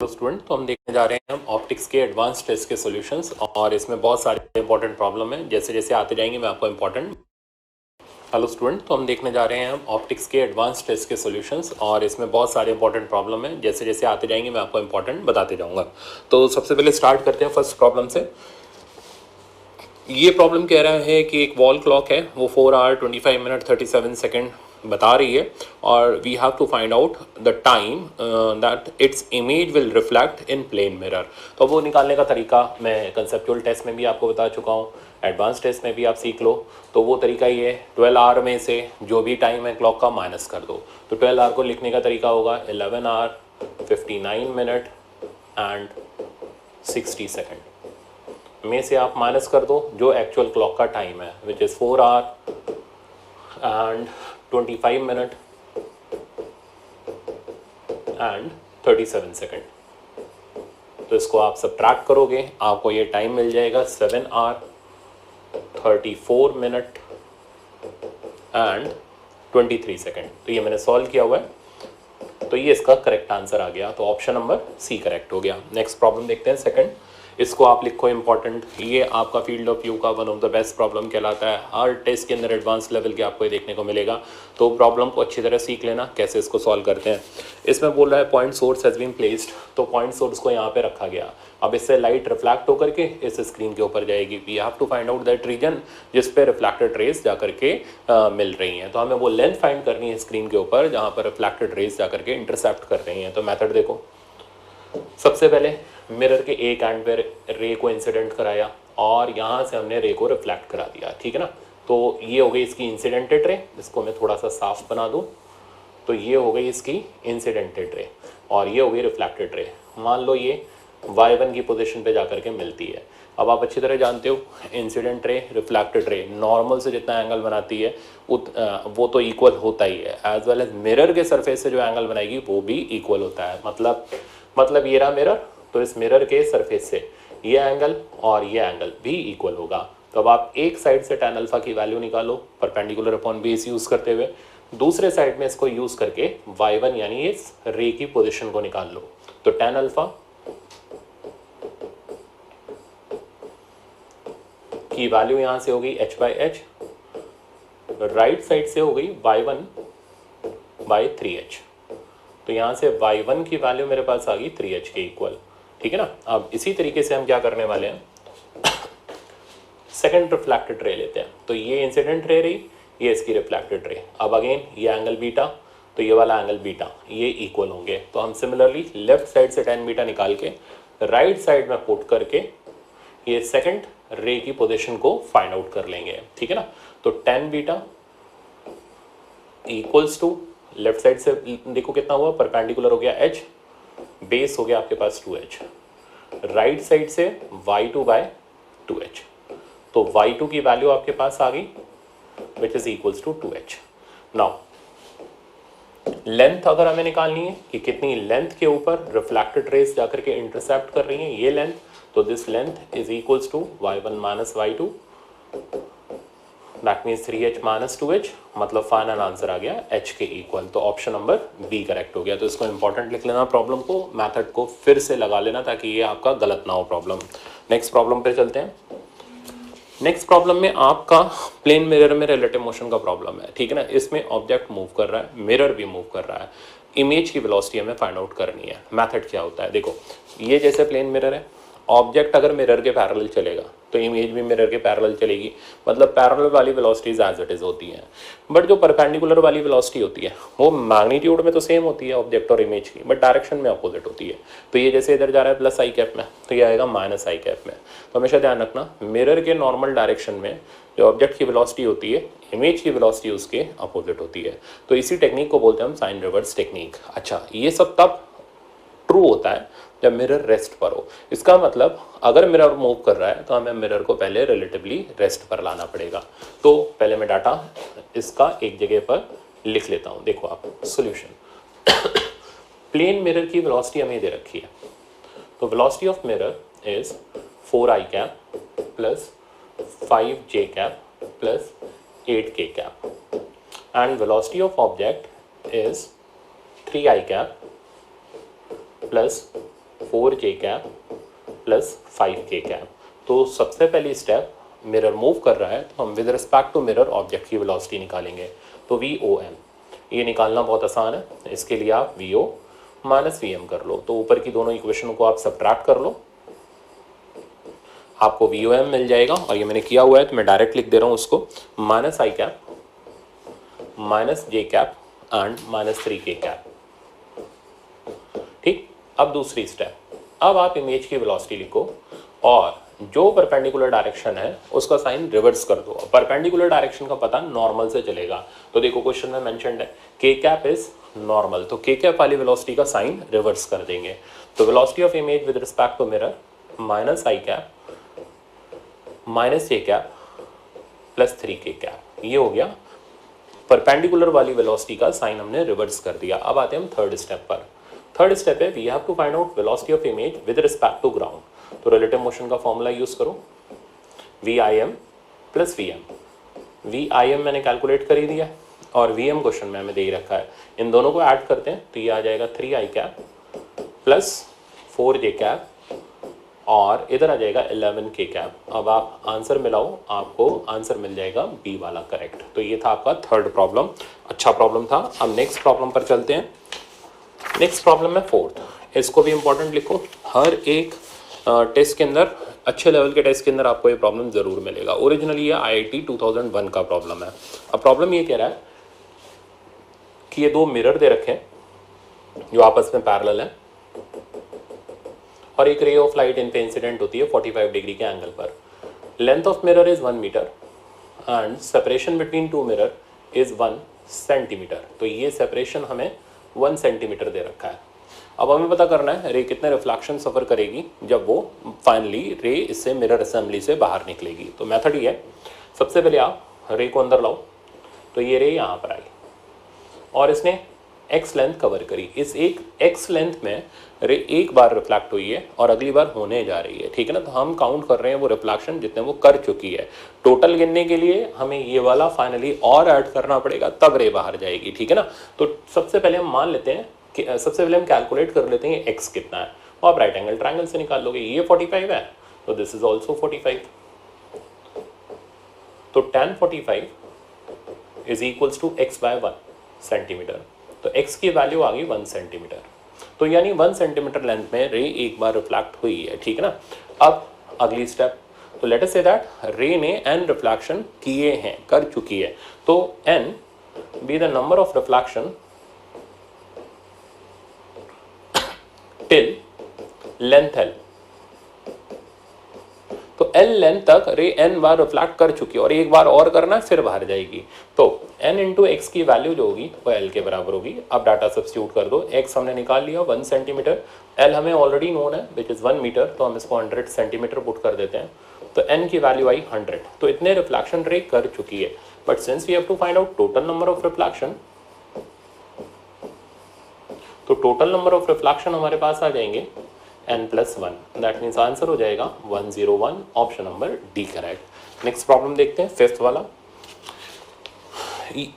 तो स्टूडेंट तो हम देखने जा रहे हैं हम ऑप्टिक्स के एडवांस टेस्ट के सॉल्यूशंस और इसमें बहुत सारे इंपॉर्टेंट प्रॉब्लम है। जैसे जैसे आते जाएंगे मैं आपको इंपॉर्टेंट हेलो स्टूडेंट तो हम देखने जा रहे हैं हम ऑप्टिक्स के एडवांस टेस्ट के सॉल्यूशंस और इसमें बहुत सारे इंपॉर्टेंट प्रॉब्लम है। जैसे जैसे आते जाएंगे मैं आपको इंपॉर्टेंट बताते जाऊंगा। तो सबसे पहले स्टार्ट करते हैं फर्स्ट प्रॉब्लम से। ये प्रॉब्लम कह रहा है कि एक वॉल क्लॉक है, वो 4 आवर 25 मिनट 37 सेकेंड बता रही है और we have to find out the time that its image will reflect in plane mirror. तो वो निकालने का तरीका मैं कंसेप्चुअल टेस्ट में भी आपको बता चुका हूँ, एडवांस टेस्ट में भी आप सीख लो। तो वो तरीका ये 12 आवर में से जो भी टाइम है क्लॉक का माइनस कर दो। तो 12 आवर को लिखने का तरीका होगा 11 आवर 59 मिनट एंड 60 सेकेंड में से आप माइनस कर दो जो एक्चुअल क्लॉक का टाइम है which is 4 our and 25 minute and 37 second. तो इसको आप सब्ट्रैक्ट करोगे, आपको ये टाइम मिल जाएगा 7 आवर 34 मिनट एंड 23 सेकेंड। तो ये मैंने सॉल्व किया हुआ है, तो ये इसका करेक्ट आंसर आ गया। तो ऑप्शन नंबर सी करेक्ट हो गया। नेक्स्ट प्रॉब्लम देखते हैं सेकंड। इसको आप लिखो इंपॉर्टेंट, ये आपका फील्ड ऑफ व्यू का one of the best problem कहलाता है। हर टेस्ट के अंदर एडवांस लेवल के आपको ये देखने को मिलेगा। तो प्रॉब्लम को अच्छी तरह सीख लेना कैसे इसको सॉल्व करते हैं। इसमें बोल रहा है point source has been placed, तो पॉइंट सोर्स को यहाँ पे रखा गया। अब इससे लाइट रिफ्लेक्ट होकर के इस स्क्रीन के ऊपर जाएगी। We have to find out that region जिस पे रिफ्लेक्टेड रेज जा करके मिल रही हैं। तो हमें वो लेंथ फाइंड करनी है स्क्रीन के ऊपर जहाँ पर रिफ्लेक्टेड रेज जा करके इंटरसेप्ट कर रही हैं। तो मेथड देखो, सबसे पहले मिरर के एक एंड पे रे को इंसिडेंट कराया और यहाँ से हमने रे को रिफ्लेक्ट करा दिया, ठीक है ना। तो ये हो गई इसकी इंसिडेंटेड रे, इसको मैं थोड़ा सा साफ बना दूँ। तो ये हो गई इसकी इंसिडेंटेड रे और ये हो गई रिफ्लेक्टेड रे। मान लो ये y1 की पोजीशन पे जाकर के मिलती है। अब आप अच्छी तरह जानते हो incident ray reflected ray normal से जितना एंगल बनाती है वो तो इक्वल होता ही है, एज वेल एज मिरर के सरफेस से जो एंगल बनाएगी वो भी इक्वल होता है। मतलब ये रहा मिरर, तो इस मिरर के सरफेस से ये एंगल और ये एंगल भी इक्वल होगा। तो अब आप एक साइड से tan अल्फा की वैल्यू निकालो परपेंडिकुलर अपॉन बेस यूज करते हुए, दूसरे साइड में इसको यूज करके y1 यानी इस रे की पोजीशन को निकाल लो। तो tan अल्फा की वैल्यू यहां से हो गई h/h, राइट साइड से हो गई y1/3h। तो यहां से y1 की वैल्यू मेरे पास आ गई 3h के इक्वल, ठीक है ना। अब इसी तरीके से हम क्या करने वाले हैं, सेकंड रिफ्लेक्टेड रे लेते हैं। तो ये इंसिडेंट रे रही, ये इसकी रिफ्लेक्टेड रे। अब अगेन ये एंगल बीटा, तो ये वाला एंगल बीटा, ये इक्वल होंगे। तो हम सिमिलरली लेफ्ट साइड से tan बीटा निकाल के राइट साइड में पुट करके ये सेकंड रे की पोजीशन को फाइंड आउट कर लेंगे, ठीक है ना। तो tan beta equals to left side से देखो कितना हुआ, परपेंडिकुलर हो गया h, बेस हो गया आपके पास 2h, राइट साइड से y2/2h। तो y2 की वैल्यू आपके पास आ गई which is equals to 2h। Now length अगर हमें निकालनी है कि कितनी लेंथ के ऊपर रिफ्लेक्टेड रेज जाकर के इंटरसेप्ट कर रही है ये लेंथ, तो this length is equals to y1 minus y2, that means 3h minus 2h, मतलब फाइनल आंसर आ गया h के इक्वल। तो ऑप्शन नंबर बी करेक्ट हो गया। तो इसको इंपॉर्टेंट लिख लेना, प्रॉब्लम को, मेथड को फिर से लगा लेना ताकि ये आपका गलत ना हो प्रॉब्लम। नेक्स्ट प्रॉब्लम पे चलते हैं। नेक्स्ट प्रॉब्लम में आपका प्लेन मिरर में रिलेटिव मोशन का प्रॉब्लम है, ठीक है ना। इसमें ऑब्जेक्ट मूव कर रहा है, मिरर भी मूव कर रहा है, इमेज की वेलोसिटी हमें फाइंड आउट करनी है। मेथड क्या होता है देखो, ये जैसे प्लेन मिरर है, ऑब्जेक्ट अगर मिरर के पैरेलल चलेगा तो इमेज भी मिरर के पैरेलल चलेगी, मतलब पैरेलल वाली वेलोसिटीज एज इट इज होती हैं। बट जो परपेंडिकुलर वाली वेलोसिटी होती है वो मैग्नीट्यूड में तो सेम होती है ऑब्जेक्ट और इमेज की, बट डायरेक्शन में अपोजिट होती है। तो ये जैसे इधर जा रहा है प्लस आई कैप में, तो ये आएगा माइनस आई कैप में। तो हमेशा ध्यान रखना मिरर के नॉर्मल डायरेक्शन में जो ऑब्जेक्ट की वेलोसिटी होती है, इमेज की वेलोसिटी उसके अपोजिट होती है। तो इसी टेक्निक को बोलते हैं हम साइन रिवर्स टेक्निक। अच्छा, ये सब तब ट्रू होता है जब मिरर रेस्ट पर हो। इसका मतलब अगर मिरर मूव कर रहा है तो हमें मिरर को पहले रिलेटिवली रेस्ट पर लाना पड़ेगा। तो पहले मैं डाटा इसका एक जगह पर लिख लेता हूँ। देखो आप सॉल्यूशन प्लेन मिरर की वेलोसिटी हमें दे रखी है। तो velocity of mirror is 4i cap plus 5j cap plus 8k cap and velocity of object is 3i cap plus 4j cap plus 5k cap. तो सबसे पहली स्टेप मिरर मूव कर रहा है तो हम with respect to mirror object की velocity निकालेंगे। तो VOM ये निकालना बहुत आसान है, इसके लिए आप VO माइनस VM कर लो। तो ऊपर की दोनों इक्वेशन को आप सब्ट्रैक्ट कर लो, आपको VOM मिल जाएगा। और ये मैंने किया हुआ है तो मैं डायरेक्ट लिख दे रहा हूँ उसको, minus I cap minus J cap and minus 3k cap. ठीक, अब दूसरी स्टेप, अब आप इमेज की वेलोसिटी लिखो और जो परपेंडिकुलर डायरेक्शन है उसका साइन रिवर्स कर दो। परपेंडिकुलर डायरेक्शन का पता नॉर्मल से चलेगा, तो देखो क्वेश्चन में मेंशन्ड है k कैप इज नॉर्मल, तो k कैप वाली वेलोसिटी का साइन रिवर्स कर देंगे। तो velocity of image with respect to mirror minus I cap minus J cap plus 3k cap, ये हो गया परपेंडिकुलर वाली वेलोसिटी का साइन हमने रिवर्स कर दिया। अब आते हैं हम थर्ड स्टेप पर। थर्ड स्टेप है we have to find out velocity of image with respect to ground. तो रिलेटिव मोशन का फॉर्मूला यूज करो, VIM प्लस VM। VIM मैंने कैलकुलेट कर ही दिया और VM क्वेश्चन में हमें दे ही रखा है। इन दोनों को ऐड करते हैं तो ये आ जाएगा 3I cap plus 4J cap और इधर आ जाएगा 11k कैप। अब आप आंसर मिलाओ, आपको आंसर मिल जाएगा B वाला करेक्ट। तो ये था आपका थर्ड प्रॉब्लम, अच्छा प्रॉब्लम था। अब नेक्स्ट प्रॉब्लम पर चलते हैं। नेक्स्ट प्रॉब्लम है फोर्थ, इसको भी इंपॉर्टेंट लिखो। हर एक टेस्ट के अंदर, अच्छे लेवल के टेस्ट के अंदर आपको ये प्रॉब्लम जरूर मिलेगा। ओरिजिनली ये IIT 2001 का प्रॉब्लम है। अब प्रॉब्लम ये कह रहा है कि ये दो मिरर दे रखे हैं जो आपस में पैरेलल हैं और एक रे ऑफ लाइट इन पे इंसिडेंट होती है 45 डिग्री के एंगल पर। Length of mirror is 1 metre and separation between two mirror is 1 centimetre. तो ये सेपरेशन हमें 1 सेंटीमीटर दे रखा है। अब हमें पता करना है रे कितने रिफ्लेक्शन सफ़र करेगी जब वो फाइनली रे इससे मिरर असेंबली से बाहर निकलेगी। तो मेथड ये है, सबसे पहले आप रे को अंदर लाओ, तो ये रे यहाँ पर आई और इसने x लेंथ कवर करी। इस एक x लेंथ में रे एक बार रिफ्लेक्ट हुई है और अगली बार होने जा रही है, ठीक है ना। तो हम काउंट कर रहे हैं वो रिफ्लेक्शन जितने वो कर चुकी है। टोटल गिनने के लिए हमें ये वाला फाइनली और ऐड करना पड़ेगा, तब रे बाहर जाएगी, ठीक है ना। तो सबसे पहले हम मान लेते हैं कि सबसे पहले हम कैलकुलेट कर लेते हैं x कितना है, और आप राइट एंगल ट्रायंगल से निकाल लोगे। ये 45 है तो दिस इज ऑल्सो 45, तो tan 45 is equals to x by 1 centimetre. तो x की वैल्यू आ गई 1 सेंटीमीटर। तो यानी 1 सेंटीमीटर लेंथ में रे एक बार रिफ्लेक्ट हुई है, ठीक है ना। अब अगली स्टेप, तो लेट अस से दैट रे ने n रिफ्लेक्शन किए हैं, कर चुकी है। तो n be the number of reflection till length L। तो L लेंथ तक रे n बार रिफ्लेक्ट कर चुकी है और एक बार और करना फिर बाहर जाएगी। तो n इंटू एक्स की वैल्यू जो होगी वो L के बराबर होगी। अब डाटा सब्स्टिट्यूट कर दो, x हमने निकाल लिया 1 सेंटीमीटर, L हमें ऑलरेडी नोन है विच इज़ 1 मीटर, तो हम इसको 100 सेंटीमीटर पुट कर देते हैं। तो n की वैल्यू आई 100। तो इतने रिफ्लेक्शन रे कर चुकी है, but since we have to find out total number of reflection, तो टोटल नंबर ऑफ रिफ्लेक्शन हमारे पास आ जाएंगे n+1। दैट मीन्स आंसर हो जाएगा 101, option number D correct. Next problem देखते हैं, फिफ्थ वाला।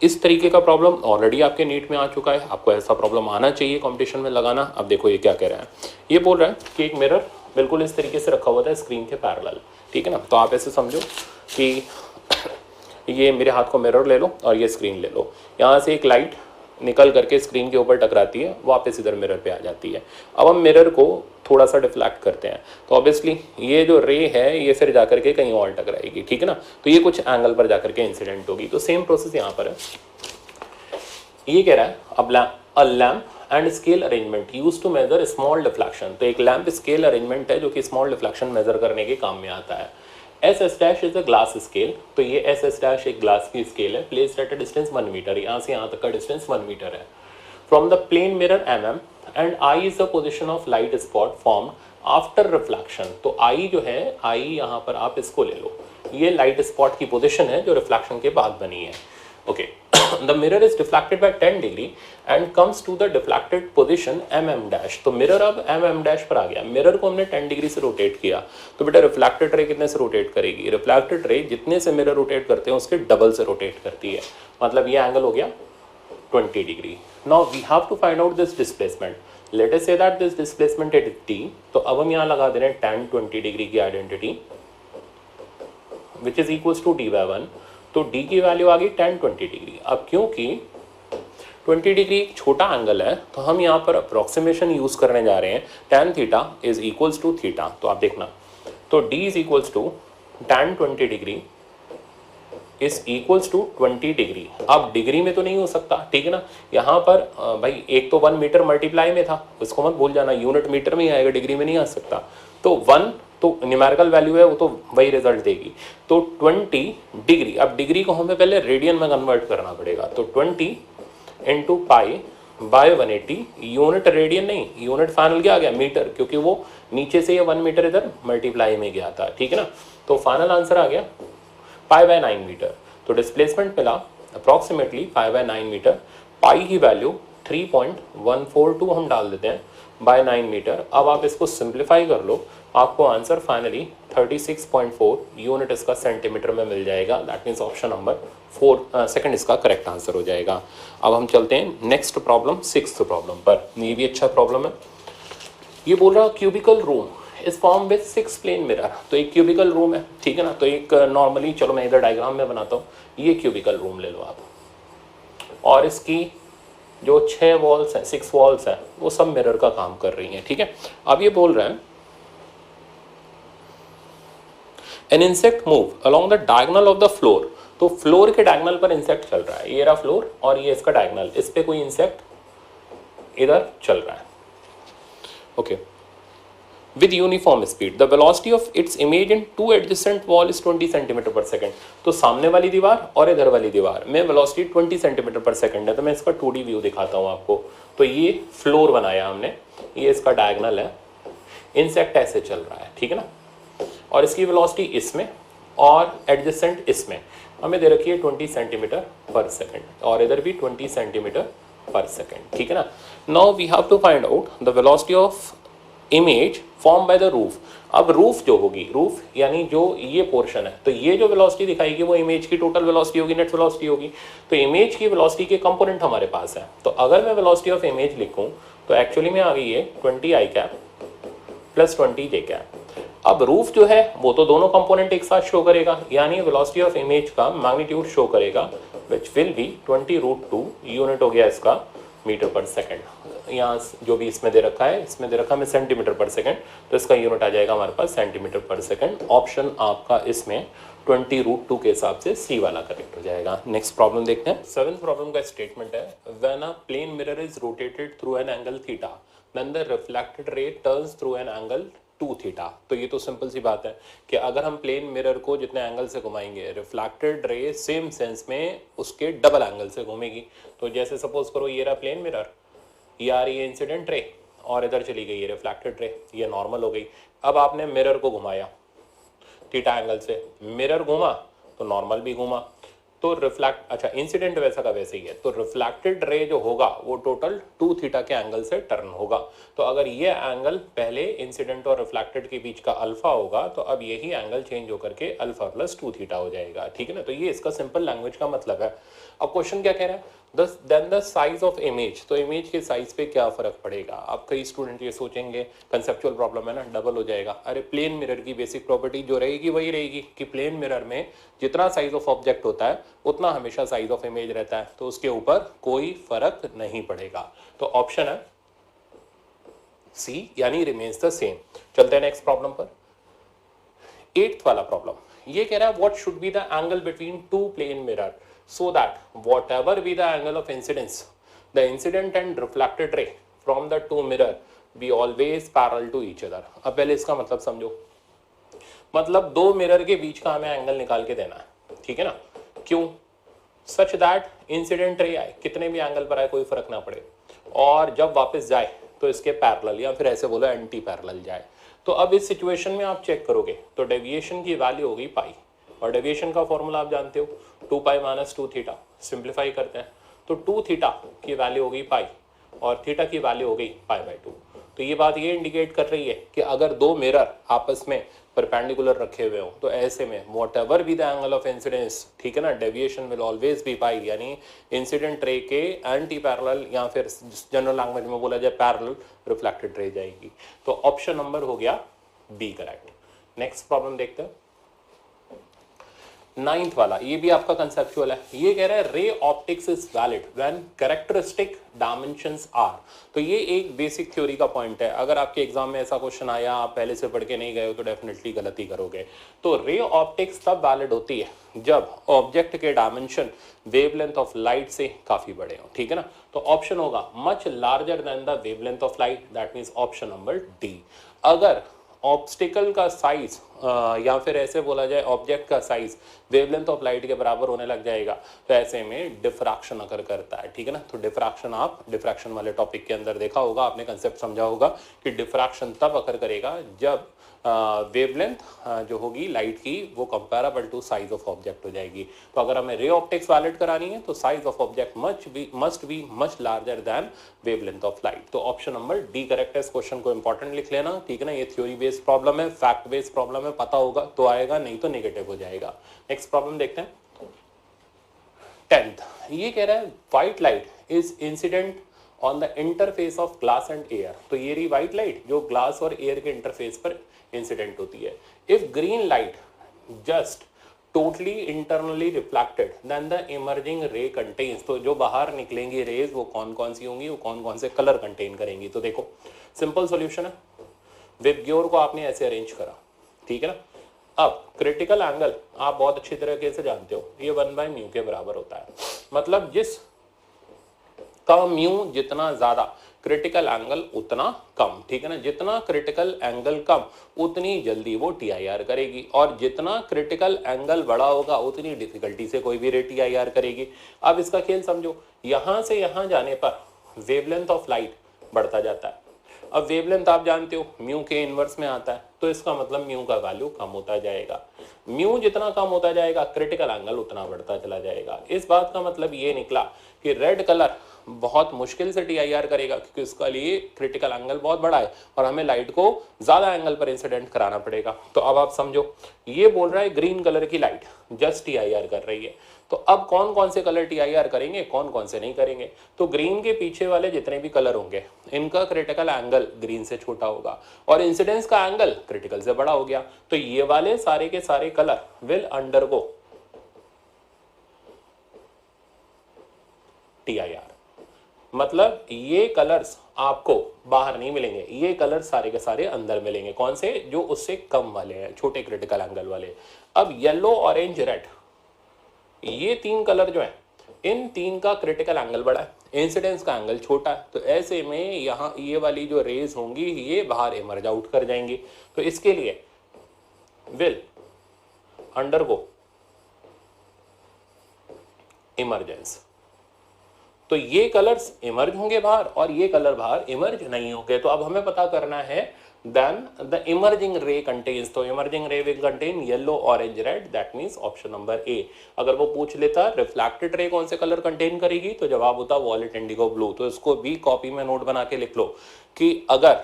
इस तरीके का प्रॉब्लम ऑलरेडी आपके नीट में आ चुका है, आपको ऐसा प्रॉब्लम आना चाहिए कंपटीशन में लगाना। अब देखो ये क्या कह रहा है, ये बोल रहा है कि एक मिरर बिल्कुल इस तरीके से रखा हुआ था स्क्रीन के पैरेलल, ठीक है ना। तो आप ऐसे समझो कि ये मेरे हाथ को मिरर ले लो और ये स्क्रीन ले लो, यहाँ से एक लाइट निकल करके स्क्रीन के ऊपर टकराती है, वापस इधर मिरर पे आ जाती है। अब हम मिरर को थोड़ा सा डिफ्लेक्ट करते हैं तो ऑब्वियसली ये जो रे है ये फिर जाकर के कहीं और टकराएगी, ठीक है ना। तो ये कुछ एंगल पर जाकर के इंसिडेंट होगी। तो सेम प्रोसेस यहाँ पर है। ये कह रहा है अब a lamp and scale arrangement use to measure small deflection. तो एक लैम्प स्केल अरेंजमेंट है जो कि स्मॉल डिफ्लेक्शन मेजर करने के काम में आता है। SS' is a glass scale. तो ये SS' एक ग्लास की स्केल है, placed at a distance 1 metre. यहाँ से यहाँ तक का डिस्टेंस 1 मीटर है। From the plane mirror mm and I is the position of light spot form after reflection. तो I जो है, I यहाँ पर आप इसको ले लो, ये लाइट स्पॉट की पोजिशन है जो रिफ्लेक्शन के बाद बनी है। Okay, the mirror is deflected by 10 degree and comes to the deflected position mm'। तो मिरर अब mm' पर आ गया। मिरर को हमने 10 डिग्री से रोटेट किया, तो बेटा रिफ्लेक्टेड रे कितने से रोटेट करेगी? रिफ्लेक्टेड रे जितने से मिरर रोटेट करते हैं उसके डबल से रोटेट करती है, मतलब ये एंगल हो गया 20 degree. Now we have to find out this displacement. Let us say that this displacement at t, तो अब हम यहाँ लगा दे रहे हैं tan 20 डिग्री की identity which is equals to d/1, तो d की वैल्यू आ गई tan 20 डिग्री। अब क्योंकि 20 डिग्री एक छोटा एंगल है तो हम यहाँ पर अप्रोक्सीमेशन यूज करने जा रहे हैं, tan theta is equals to theta. तो आप देखना, तो d is equals to tan 20 degree is equals to 20 degree. अब डिग्री में तो नहीं हो सकता, ठीक है ना, यहाँ पर भाई एक तो 1 मीटर मल्टीप्लाई में था, उसको मत भूल जाना, यूनिट मीटर में ही आएगा, डिग्री में नहीं आ सकता। तो 1 तो न्यूमेरिकल वैल्यू है, वो तो वही रिजल्ट देगी। तो 20 डिग्री, अब डिग्री को हमें पहले रेडियन में कन्वर्ट करना पड़ेगा, तो 20 into pi by 180, unit radian नहीं, यूनिट फाइनल क्या आ गया, मीटर, क्योंकि वो नीचे से ये 1 मीटर इधर मल्टीप्लाई में गया था, ठीक है ना। तो फाइनल आंसर आ गया π/9 मीटर। तो डिस्प्लेसमेंट मिला अप्रॉक्सीमेटली π/9 मीटर। पाई की वैल्यू 3.142 हम डाल देते हैं बाय 9 मीटर। अब आप इसको सिंप्लीफाई कर लो, आपको आंसर फाइनली 36.4 यूनिट इसका सेंटीमीटर में मिल जाएगा। That means option number 4 second इसका करेक्ट आंसर हो जाएगा। अब हम चलते हैं नेक्स्ट प्रॉब्लम, 6th प्रॉब्लम पर। ये भी अच्छा प्रॉब्लम है। ये बोल रहा क्यूबिकल रूम इस फॉर्म विद 6 प्लेन मिरर। तो एक क्यूबिकल रूम है, ठीक है ना। तो एक नॉर्मली, चलो मैं इधर डायग्राम में बनाता हूँ, ये क्यूबिकल रूम ले लो आप, और इसकी जो 6 वॉल्स हैं, 6 वॉल्स हैं, वो सब मिरर का काम कर रही हैं, ठीक है। अब ये बोल रहे हैं an insect move along the diagonal of the floor. तो फ्लोर के डायगोनल पर इंसेक्ट चल रहा है, ये रहा फ्लोर और ये इसका डायगोनल, इस पे कोई इंसेक्ट इधर चल रहा है, okay, with uniform speed. The velocity of its image in two adjacent wall is 20 centimetre पर सेकंड। तो सामने वाली दीवार और इधर वाली दीवार में वेलोसिटी 20 सेंटीमीटर पर सेकंड है। तो मैं इसका 2D व्यू दिखाता हूँ आपको। तो ये फ्लोर बनाया हमने, ये इसका डायगोनल है, इंसेक्ट ऐसे चल रहा है, ठीक है ना, और इसकी वेलोसिटी इसमें और एडजेसेंट इसमें हमें दे रखी है 20 सेंटीमीटर पर सेकंड, और इधर भी 20 सेंटीमीटर पर सेकंड, ठीक है ना। Now we have to find out the velocity of image form by the roof. अब रूफ जो होगी, रूफ यानी जो ये पोर्शन है, तो ये जो वेलोसिटी दिखाएगी वो इमेज की टोटल वेलोसिटी होगी, नेट वेलोसिटी होगी। तो इमेज की वेलोसिटी के कंपोनेंट हमारे पास है। तो अगर मैं वेलोसिटी ऑफ इमेज लिखूं तो एक्चुअली में आ गई है 20 i cap plus 20 j cap. अब रूफ जो है वो तो दोनों कंपोनेंट एक साथ शो करेगा, यानी वेलोसिटी ऑफ इमेज का मैग्नीट्यूड शो करेगा, विच विल बी 20√2 यूनिट हो गया इसका मीटर पर सेकंड। यहाँ जो भी इसमें दे रखा है, इसमें दे रखा है सेंटीमीटर पर सेकंड, तो इसका यूनिट आ जाएगा हमारे पास सेंटीमीटर पर सेकंड। ऑप्शन आपका इसमें 20√2 के हिसाब से सी वाला करेक्ट हो जाएगा। नेक्स्ट प्रॉब्लम देखते हैं। 7th प्रॉब्लम का स्टेटमेंट है, when a plane mirror is rotated through an angle theta then the reflected ray turns through an angle 2 theta. तो ये तो सिंपल सी बात है कि अगर हम प्लेन मिरर को जितने एंगल से घुमाएंगे, रिफ्लेक्टेड रे सेम सेंस में उसके डबल एंगल से घूमेगी। तो जैसे सपोज करो ये रहा प्लेन मिरर, ये आ रही है इंसिडेंट रे, और इधर चली गई ये रिफ्लेक्टेड रे, ये नॉर्मल हो गई। अब आपने मिरर को घुमाया थीटा एंगल से, मिरर घूमा तो नॉर्मल भी घूमा, तो रिफ्लेक्ट, अच्छा इंसिडेंट वैसा का वैसे ही है, तो रिफ्लेक्टेड रे जो होगा वो टोटल 2 थीटा के एंगल से टर्न होगा। तो अगर ये एंगल पहले इंसिडेंट और रिफ्लेक्टेड के बीच का अल्फा होगा, तो अब यही एंगल चेंज होकर के अल्फा प्लस 2 थीटा हो जाएगा, ठीक है ना। तो ये इसका सिंपल लैंग्वेज का मतलब है। अब क्वेश्चन क्या कह रहा है, then the size of image. तो इमेज के साइज पे क्या फर्क पड़ेगा। अब कई स्टूडेंट ये सोचेंगे कंसेप्चुअल प्रॉब्लम है ना, डबल हो जाएगा। अरे प्लेन मिरर की बेसिक प्रॉपर्टी जो रहेगी वही रहेगी कि प्लेन मिरर में जितना साइज ऑफ ऑब्जेक्ट होता है उतना हमेशा साइज ऑफ इमेज रहता है, तो उसके ऊपर कोई फर्क नहीं पड़ेगा। तो ऑप्शन है सी, यानी रिमेन्स द सेम। चलते हैं नेक्स्ट प्रॉब्लम पर। 8th वाला प्रॉब्लम ये कह रहा है, what should be the angle between 2 plane mirror so that whatever be the angle of incidence, the incident and reflected ray from the 2 mirror be always parallel to each other। अब पहले इसका मतलब समझो, मतलब 2 मिरर के बीच का हमें angle निकाल के देना है, ठीक है ना। क्यों, सच दैट इंसिडेंट रे आए कितने भी एंगल पर आए कोई फर्क ना पड़े, और जब वापस जाए तो इसके पैरेलल, या फिर ऐसे बोलो एंटी पैरेलल जाए। तो अब इस सिचुएशन में आप चेक करोगे तो डेविएशन की वैल्यू होगी पाई, और डेविएशन का फॉर्मूला आप जानते हो 2 पाई माइनस 2 थीटा। सिंप्लीफाई करते हैं तो 2 थीटा की वैल्यू हो गई पाई और थीटा की वैल्यू हो गई पाई बाई 2। तो ये बात ये इंडिकेट कर रही है कि अगर दो मिरर आपस में परपेंडिकुलर रखे हुए हो तो ऐसे में what ever be the angle of incidence, ठीक है ना, डेविएशन विल ऑलवेज बी पाई, यानी इंसिडेंट रे के एंटी पैरेलल या फिर जनरल लैंग्वेज में बोला जाए पैरेलल रिफ्लेक्टेड रे जाएगी। तो ऑप्शन नंबर हो गया बी करेक्ट। नेक्स्ट प्रॉब्लम देखते हैं, 9th वाला, ये भी आपका कंसेप्चुअल है। ये कह रहा है ray optics is valid when characteristic dimensions are. तो ये एक बेसिक थ्योरी का पॉइंट है। अगर आपके एग्जाम में ऐसा क्वेश्चन आया, आप पहले से पढ़ के नहीं गए हो तो डेफिनेटली गलती करोगे। तो रे ऑप्टिक्स तब वैलिड होती है जब ऑब्जेक्ट के डायमेंशन वेवलेंथ ऑफ लाइट से काफी बड़े हो, ठीक है ना। तो ऑप्शन होगा much larger than the wavelength of light, that means option number D. अगर ऑब्स्टिकल का साइज या फिर ऐसे बोला जाए ऑब्जेक्ट का साइज वेवलेंथ ऑफ लाइट के बराबर होने लग जाएगा तो ऐसे में डिफ्रैक्शन अकर करता है, ठीक है ना। तो डिफ्रैक्शन, आप डिफ्रैक्शन वाले टॉपिक के अंदर देखा होगा, आपने कंसेप्ट समझा होगा कि डिफ्रैक्शन तब अकर करेगा जब वेवलेंथ जो होगी लाइट की वो comparable to size of object हो जाएगी। तो अगर हमें रे ऑप्टिक्स वैलिड करानी है तो size of object must be much larger than wavelength of light. तो ऑप्शन नंबर डी करेक्ट है। इस क्वेश्चन को इंपॉर्टेंट लिख लेना, ठीक है ना। ये थ्योरी बेस्ड प्रॉब्लम है, फैक्ट बेस्ड प्रॉब्लम है, पता होगा तो आएगा, नहीं तो नेगेटिव हो जाएगा। नेक्स्ट प्रॉब्लम देखते हैं, 10th। ये कह रहा है white light is incident on the interface of glass and air. तो ये रही व्हाइट लाइट जो ग्लास और एयर के इंटरफेस पर इंसिडेंट होती है। If green light just totally internally reflected then the emerging ray contains. तो जो बाहर निकलेंगी रेज वो कौन कौन सी होंगी, वो कौन कौन से कलर कंटेन करेंगी। तो देखो सिंपल सॉल्यूशन है, विबग्योर को आपने ऐसे अरेंज करा, ठीक है ना। अब क्रिटिकल एंगल आप बहुत अच्छी तरीके से जानते हो, ये 1/μ के बराबर होता है। मतलब जिस का म्यू जितना ज्यादा क्रिटिकल एंगल उतना कम, ठीक है ना। जितना क्रिटिकल एंगल कम उतनी जल्दी वो टीआईआर करेगी, और जितना क्रिटिकल एंगल बड़ा होगा उतनी डिफिकल्टी से कोई भी रे टीआईआर करेगी। अब इसका खेल समझो, यहां से यहां जाने पर वेवलेंथ ऑफ लाइट बढ़ता जाता है। अब वेवलेंथ आप जानते हो म्यू के इनवर्स में आता है, तो इसका मतलब म्यू का वैल्यू कम होता जाएगा। म्यू जितना कम होता जाएगा क्रिटिकल एंगल उतना बढ़ता चला जाएगा। इस बात का मतलब ये निकला कि रेड कलर बहुत मुश्किल से टीआईआर करेगा क्योंकि उसका लिए क्रिटिकल एंगल बहुत बड़ा है और हमें लाइट को ज्यादा एंगल पर इंसिडेंट कराना पड़ेगा। तो अब आप समझो, ये बोल रहा है ग्रीन कलर की लाइट जस्ट टीआईआर कर रही है, तो अब कौन कौन से कलर टीआईआर करेंगे, कौन कौन से नहीं करेंगे। तो ग्रीन के पीछे वाले जितने भी कलर होंगे इनका क्रिटिकल एंगल ग्रीन से छोटा होगा और इंसिडेंस का एंगल क्रिटिकल से बड़ा हो गया। तो ये वाले सारे के सारे कलर विल अंडरगो टीआईआर। मतलब ये कलर्स आपको बाहर नहीं मिलेंगे, ये कलर सारे के सारे अंदर मिलेंगे। कौन से, जो उससे कम वाले हैं, छोटे क्रिटिकल एंगल वाले। अब येलो, ऑरेंज, रेड, ये तीन कलर जो है इन तीन का क्रिटिकल एंगल बड़ा है, इंसिडेंस का एंगल छोटा है। तो ऐसे में यहाँ ये वाली जो रेज होंगी ये बाहर इमर्ज आउट कर जाएंगी। तो इसके लिए विल अंडरगो इमर्जेंस। तो ये कलर्स इमर्ज होंगे बाहर और ये कलर बाहर इमर्ज नहीं होंगे। तो अब हमें पता करना है then the emerging ray contains. तो इमर्जिंग रे will contain yellow, orange, red, that means option number ए। अगर वो पूछ लेता रिफ्लेक्टेड रे कौन से कलर कंटेन करेगी तो जवाब होता वॉयलेट, इंडिगो, ब्लू। तो इसको भी कॉपी में नोट बना के लिख लो कि अगर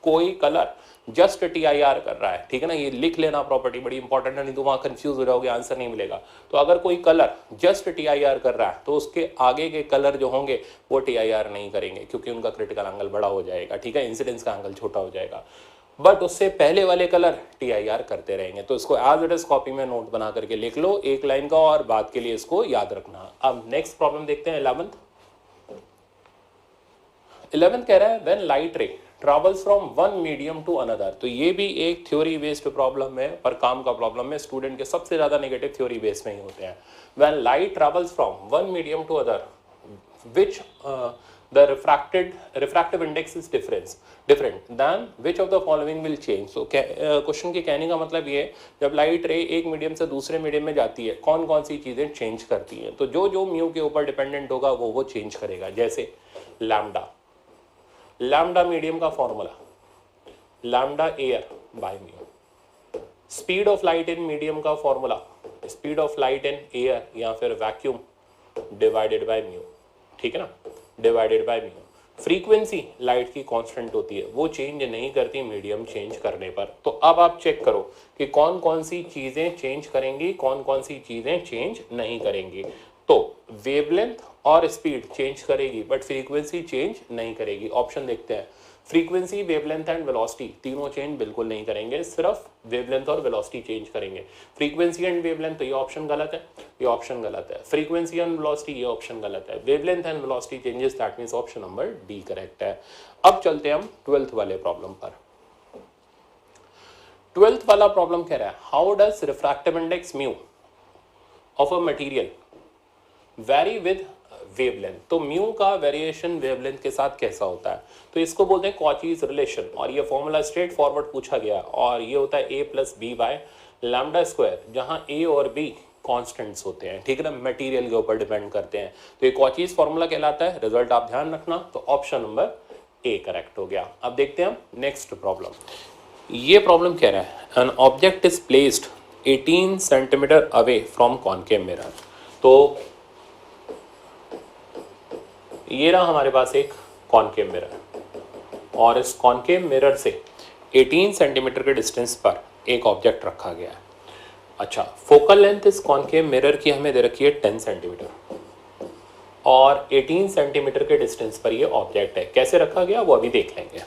कोई कलर जस्ट टीआईआर कर रहा है, ठीक है ना, ये लिख लेना, प्रॉपर्टी बड़ी इंपॉर्टेंट है, नहीं तो वहां कंफ्यूज हो जाओगे, आंसर नहीं मिलेगा। तो अगर कोई कलर जस्ट टीआईआर कर रहा है तो उसके आगे के कलर जो होंगे वो टीआईआर नहीं करेंगे क्योंकि उनका क्रिटिकल एंगल बड़ा हो जाएगा, ठीक है, इंसिडेंस का एंगल छोटा हो जाएगा। बट उससे पहले वाले कलर टीआईआर करते रहेंगे। तो इसको एज इट इज कॉपी में नोट बना करके लिख लो एक लाइन का, और बात के लिए इसको याद रखना। अब नेक्स्ट प्रॉब्लम देखते हैं, 11th कह रहा है when light ray travels from one medium to another. तो ये भी एक थ्योरी बेस्ड प्रॉब्लम है, पर काम का प्रॉब्लम में स्टूडेंट के सबसे ज्यादा नेगेटिव थ्योरी बेस्ड में ही होते हैं। When light travels from one medium to other which the refractive index is different than which of the following will change। so question के कहने का मतलब ये है जब लाइट रे एक मीडियम से दूसरे मीडियम में जाती है कौन कौन सी चीजें चेंज करती हैं। तो जो जो म्यू के ऊपर डिपेंडेंट होगा वो चेंज करेगा। जैसे लैम्डा मीडियम का formula lambda air by mu. Speed of light in medium का formula speed of light in air या फिर वैक्यूम डिवाइडेड बाय म्यू, ठीक है ना, divided by mu. Frequency light की कांस्टेंट होती है, वो चेंज नहीं करती मीडियम चेंज करने पर। तो अब आप चेक करो कि कौन कौन सी चीज़ें चेंज करेंगी, कौन कौन सी चीज़ें चेंज नहीं करेंगी। तो वेवलेंथ और स्पीड चेंज करेगी बट फ्रीक्वेंसी चेंज नहीं करेगी। ऑप्शन देखते हैं। फ्रीक्वेंसी, वेवलेंथ एंड वेलोसिटी तीनों चेंज बिल्कुल नहीं करेंगे, सिर्फ वेवलेंथ और वेलोसिटी चेंज करेंगे। फ्रीक्वेंसी एंड वेवलेंथ, तो ये ऑप्शन गलत है, ये ऑप्शन गलत है। फ्रीक्वेंसी एंड वेलोसिटी, ये ऑप्शन गलत है। Wavelength and velocity changes, that means option number D correct है। अब चलते हैं हम 12th वाले प्रॉब्लम पर। 12th वाला प्रॉब्लम कह रहा है how does refractive index mu of a material very with wavelength. तो म्यू का वेरिएशन वेवलेंथ के साथ कैसा होता है, तो इसको बोलते हैं कॉचीज रिलेशन। और ये फॉर्मूला स्ट्रेट फॉरवर्ड पूछा गया और ये होता है a plus b by lambda square, जहां a और b कॉन्स्टेंट्स होते हैं, ठीक है ना, मटेरियल के ऊपर डिपेंड करते हैं। तो ये कॉचीज फॉर्मूला कहलाता है। रिजल्ट आप ध्यान रखना। तो ऑप्शन नंबर ए करेक्ट हो गया। अब देखते हैं हम नेक्स्ट प्रॉब्लम। ये प्रॉब्लम कह रहा है an object is placed 18 centimetre away from concave mirror. तो ये रहा हमारे पास एक कॉनकेव मिरर और इस कॉनकेव मिरर से 18 सेंटीमीटर के डिस्टेंस पर एक ऑब्जेक्ट रखा गया है। अच्छा, फोकल लेंथ इस कॉनकेव मिरर की हमें दे रखी है 10 सेंटीमीटर और 18 सेंटीमीटर के डिस्टेंस पर ये ऑब्जेक्ट है। कैसे रखा गया वो अभी देख लेंगे।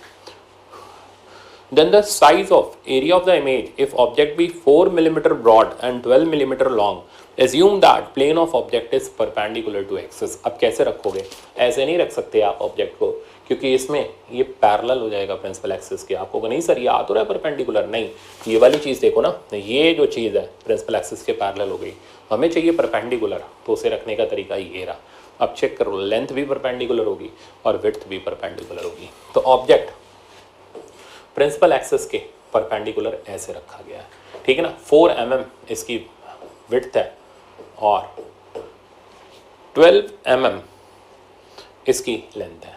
Then the size of area of the image if object be 4 mm broad and 12 mm long, assume that plane of object is perpendicular to axis। अब कैसे रखोगे, ऐसे नहीं रख सकते आप ऑब्जेक्ट को, क्योंकि इसमें ये पैरेलल हो जाएगा प्रिंसिपल एक्सिस के। आपको नहीं सर ये आ तो रहा है परपेंडिकुलर, नहीं, ये वाली चीज़ देखो ना, ये जो चीज़ है प्रिंसिपल एक्सिस के पैरेलल हो गई, हमें चाहिए परपेंडिकुलर, तो उसे रखने का तरीका ये रहा। अब चेक करो, लेंथ भी परपेंडिकुलर होगी और विड्थ भी परपेंडिकुलर होगी। तो ऑब्जेक्ट प्रिंसिपल एक्सिस के परपेंडिकुलर ऐसे रखा गया है, ठीक है ना। 4 mm इसकी विड्थ है और 12 mm इसकी लेंथ है।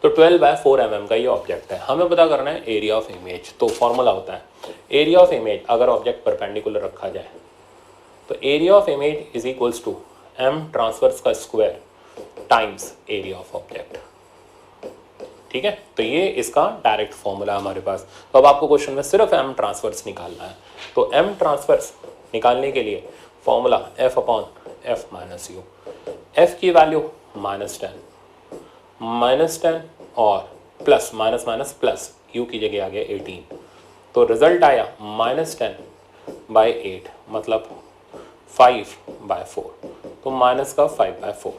तो 12 बाय 4 mm का ये ऑब्जेक्ट है। हमें पता करना है एरिया ऑफ इमेज। तो फॉर्मूला होता है एरिया ऑफ इमेज, अगर ऑब्जेक्ट परपेंडिकुलर रखा जाए तो area of image is equals to m transverse का square times area of object, ठीक है। तो ये इसका डायरेक्ट फॉर्मूला हमारे पास। तो अब आपको क्वेश्चन में सिर्फ m ट्रांसवर्स निकालना है। तो m ट्रांसवर्स निकालने के लिए formula f upon f minus you. f की वैल्यू -10 और plus minus minus plus u की जगह आ गया 18। तो रिजल्ट आया -10/8 मतलब 5/4। तो माइनस का 5/4।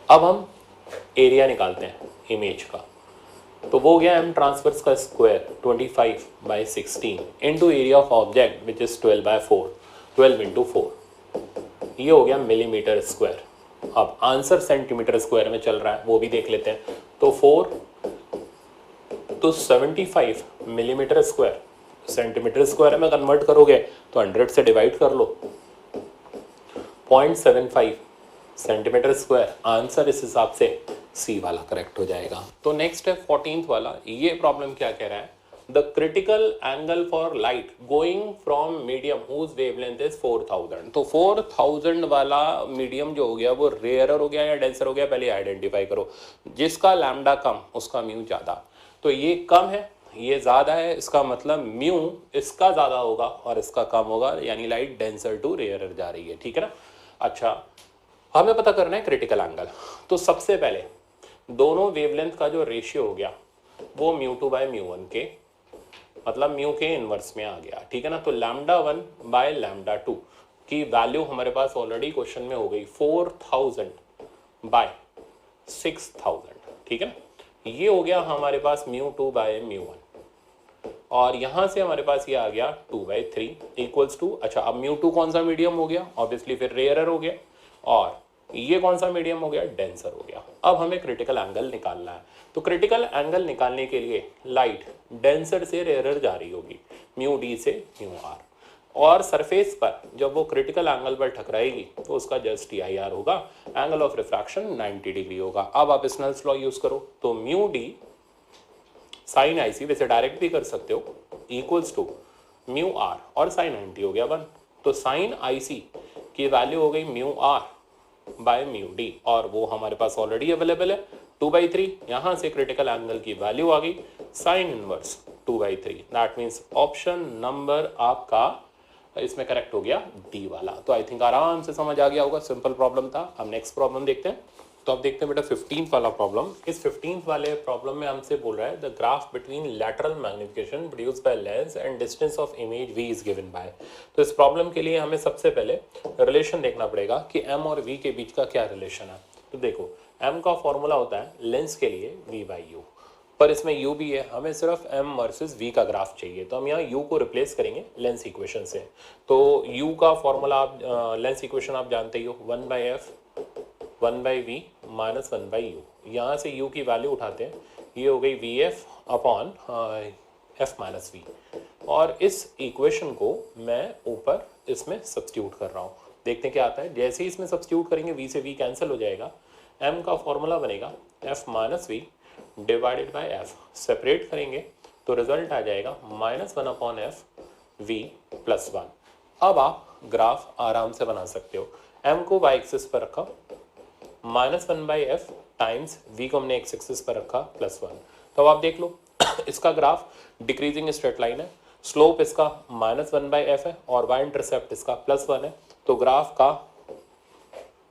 अब हम एरिया निकालते हैं इमेज का। तो वो हो गया m ट्रांसवर्स का square 25/16 into area of object which is 12/4, 12 into 4, ये हो गया मिलीमीटर स्क्वायर। अब आंसर सेंटीमीटर स्क्वायर में चल रहा है, वो भी देख लेते हैं। तो 4 तो 75 मिलीमीटर स्क्वायर सेंटीमीटर स्क्वायर में कन्वर्ट करोगे तो 100 से डिवाइड कर लो, 0.75 सेंटीमीटर स्क्वायर। आंसर इस हिसाब से सी वाला करेक्ट हो जाएगा। तो नेक्स्ट है 14th वाला। ये प्रॉब्लम क्या कह रहा है, the critical angle for light going from medium whose wavelength is 4000। तो 4000 वाला मीडियम जो हो गया वो रेयरर हो गया या डेंसर हो गया, पहले आइडेंटिफाई करो। जिसका लैम्डा कम उसका म्यू ज़्यादा। तो ये कम है, ये ज़्यादा है, इसका मतलब म्यू इसका ज़्यादा होगा और इसका कम होगा, यानी लाइट डेंसर टू रेयरर जा रही है, ठीक है ना। अच्छा, हमें पता करना है क्रिटिकल एंगल। तो सबसे पहले दोनों वेवलेंथ का जो रेशियो हो गया वो μ2/μ1 के मतलब म्यू के इनवर्स में आ गया, ठीक है ना। तो λ1/λ2 की वैल्यू हमारे पास ऑलरेडी क्वेश्चन में हो गई 4000/6000, ठीक है ना। ये हो गया हमारे पास μ2/μ1 और यहाँ से हमारे पास ये आ गया 2/3 इक्वल्स टू, अच्छा अब μ2 कौन सा मीडियम हो गया, ऑब्वियसली फिर रेयरर हो गया, और ये कौन सा मीडियम हो गया, डेंसर हो गया। अब हमें क्रिटिकल एंगल निकालना है। तो क्रिटिकल एंगल निकालने के लिए लाइट डेंसर से रेयरर जा रही होगी, μd से μr, और सरफेस पर जब वो क्रिटिकल एंगल पर टकराएगी तो उसका जस्ट TIR होगा, एंगल ऑफ रिफ्रैक्शन 90 डिग्री होगा। अब आप स्नेल्स लॉ यूज करो, तो μd sin IC, वैसे डायरेक्ट भी कर सकते हो, इक्वल्स टू μr और sin 90 हो गया 1। तो sin IC की वैल्यू हो गई μr बाय म्यू डी, और वो हमारे पास ऑलरेडी अवेलेबल है 2/3। यहाँ से क्रिटिकल एंगल की वैल्यू आ गई sine inverse 2/3। That means option number आपका इसमें करेक्ट हो गया डी वाला। तो आई थिंक आराम से समझ आ गया होगा, सिंपल प्रॉब्लम था। अब नेक्स्ट प्रॉब्लम देखते हैं। तो अब देखते हैं बेटा 15th वाला प्रॉब्लम। इस 15th वाले प्रॉब्लम में हमसे बोल रहा है the graph between lateral magnification produced by lens and distance of image v is given by. तो इस प्रॉब्लम के लिए हमें सबसे पहले रिलेशन देखना पड़ेगा कि m और v के बीच का क्या रिलेशन है। तो देखो m का फॉर्मूला होता है लेंस के लिए v/u, पर इसमें u भी है, हमें सिर्फ m वर्सेस v का ग्राफ चाहिए। तो हम यहाँ u को रिप्लेस करेंगे लेंस इक्वेशन से। तो u का फॉर्मूला आप लेंस इक्वेशन आप जानते ही हो 1/f 1/v माइनस 1/u। यहाँ से u की वैल्यू उठाते हैं, ये हो गई vf upon f minus v, और इस इक्वेशन को मैं ऊपर इसमें सब्स्टिट्यूट कर रहा हूँ। देखते हैं क्या आता है। जैसे ही इसमें सब्स्टिट्यूट करेंगे v से v कैंसिल हो जाएगा, m का फॉर्मूला बनेगा f minus v divided by f। Separate करेंगे तो रिजल्ट आ जाएगा -1 अपॉन f v प्लस 1। अब आप ग्राफ आराम से बना सकते हो। m को y एक्सिस पर रखा, -1/f टाइम्स v को हमने एक्स एक्सिस पर रखा +1। तो अब आप देख लो इसका ग्राफ डिक्रीजिंग स्ट्रेट लाइन है, स्लोप इसका -1/f है और y इंटरसेप्ट इसका +1 है। तो ग्राफ का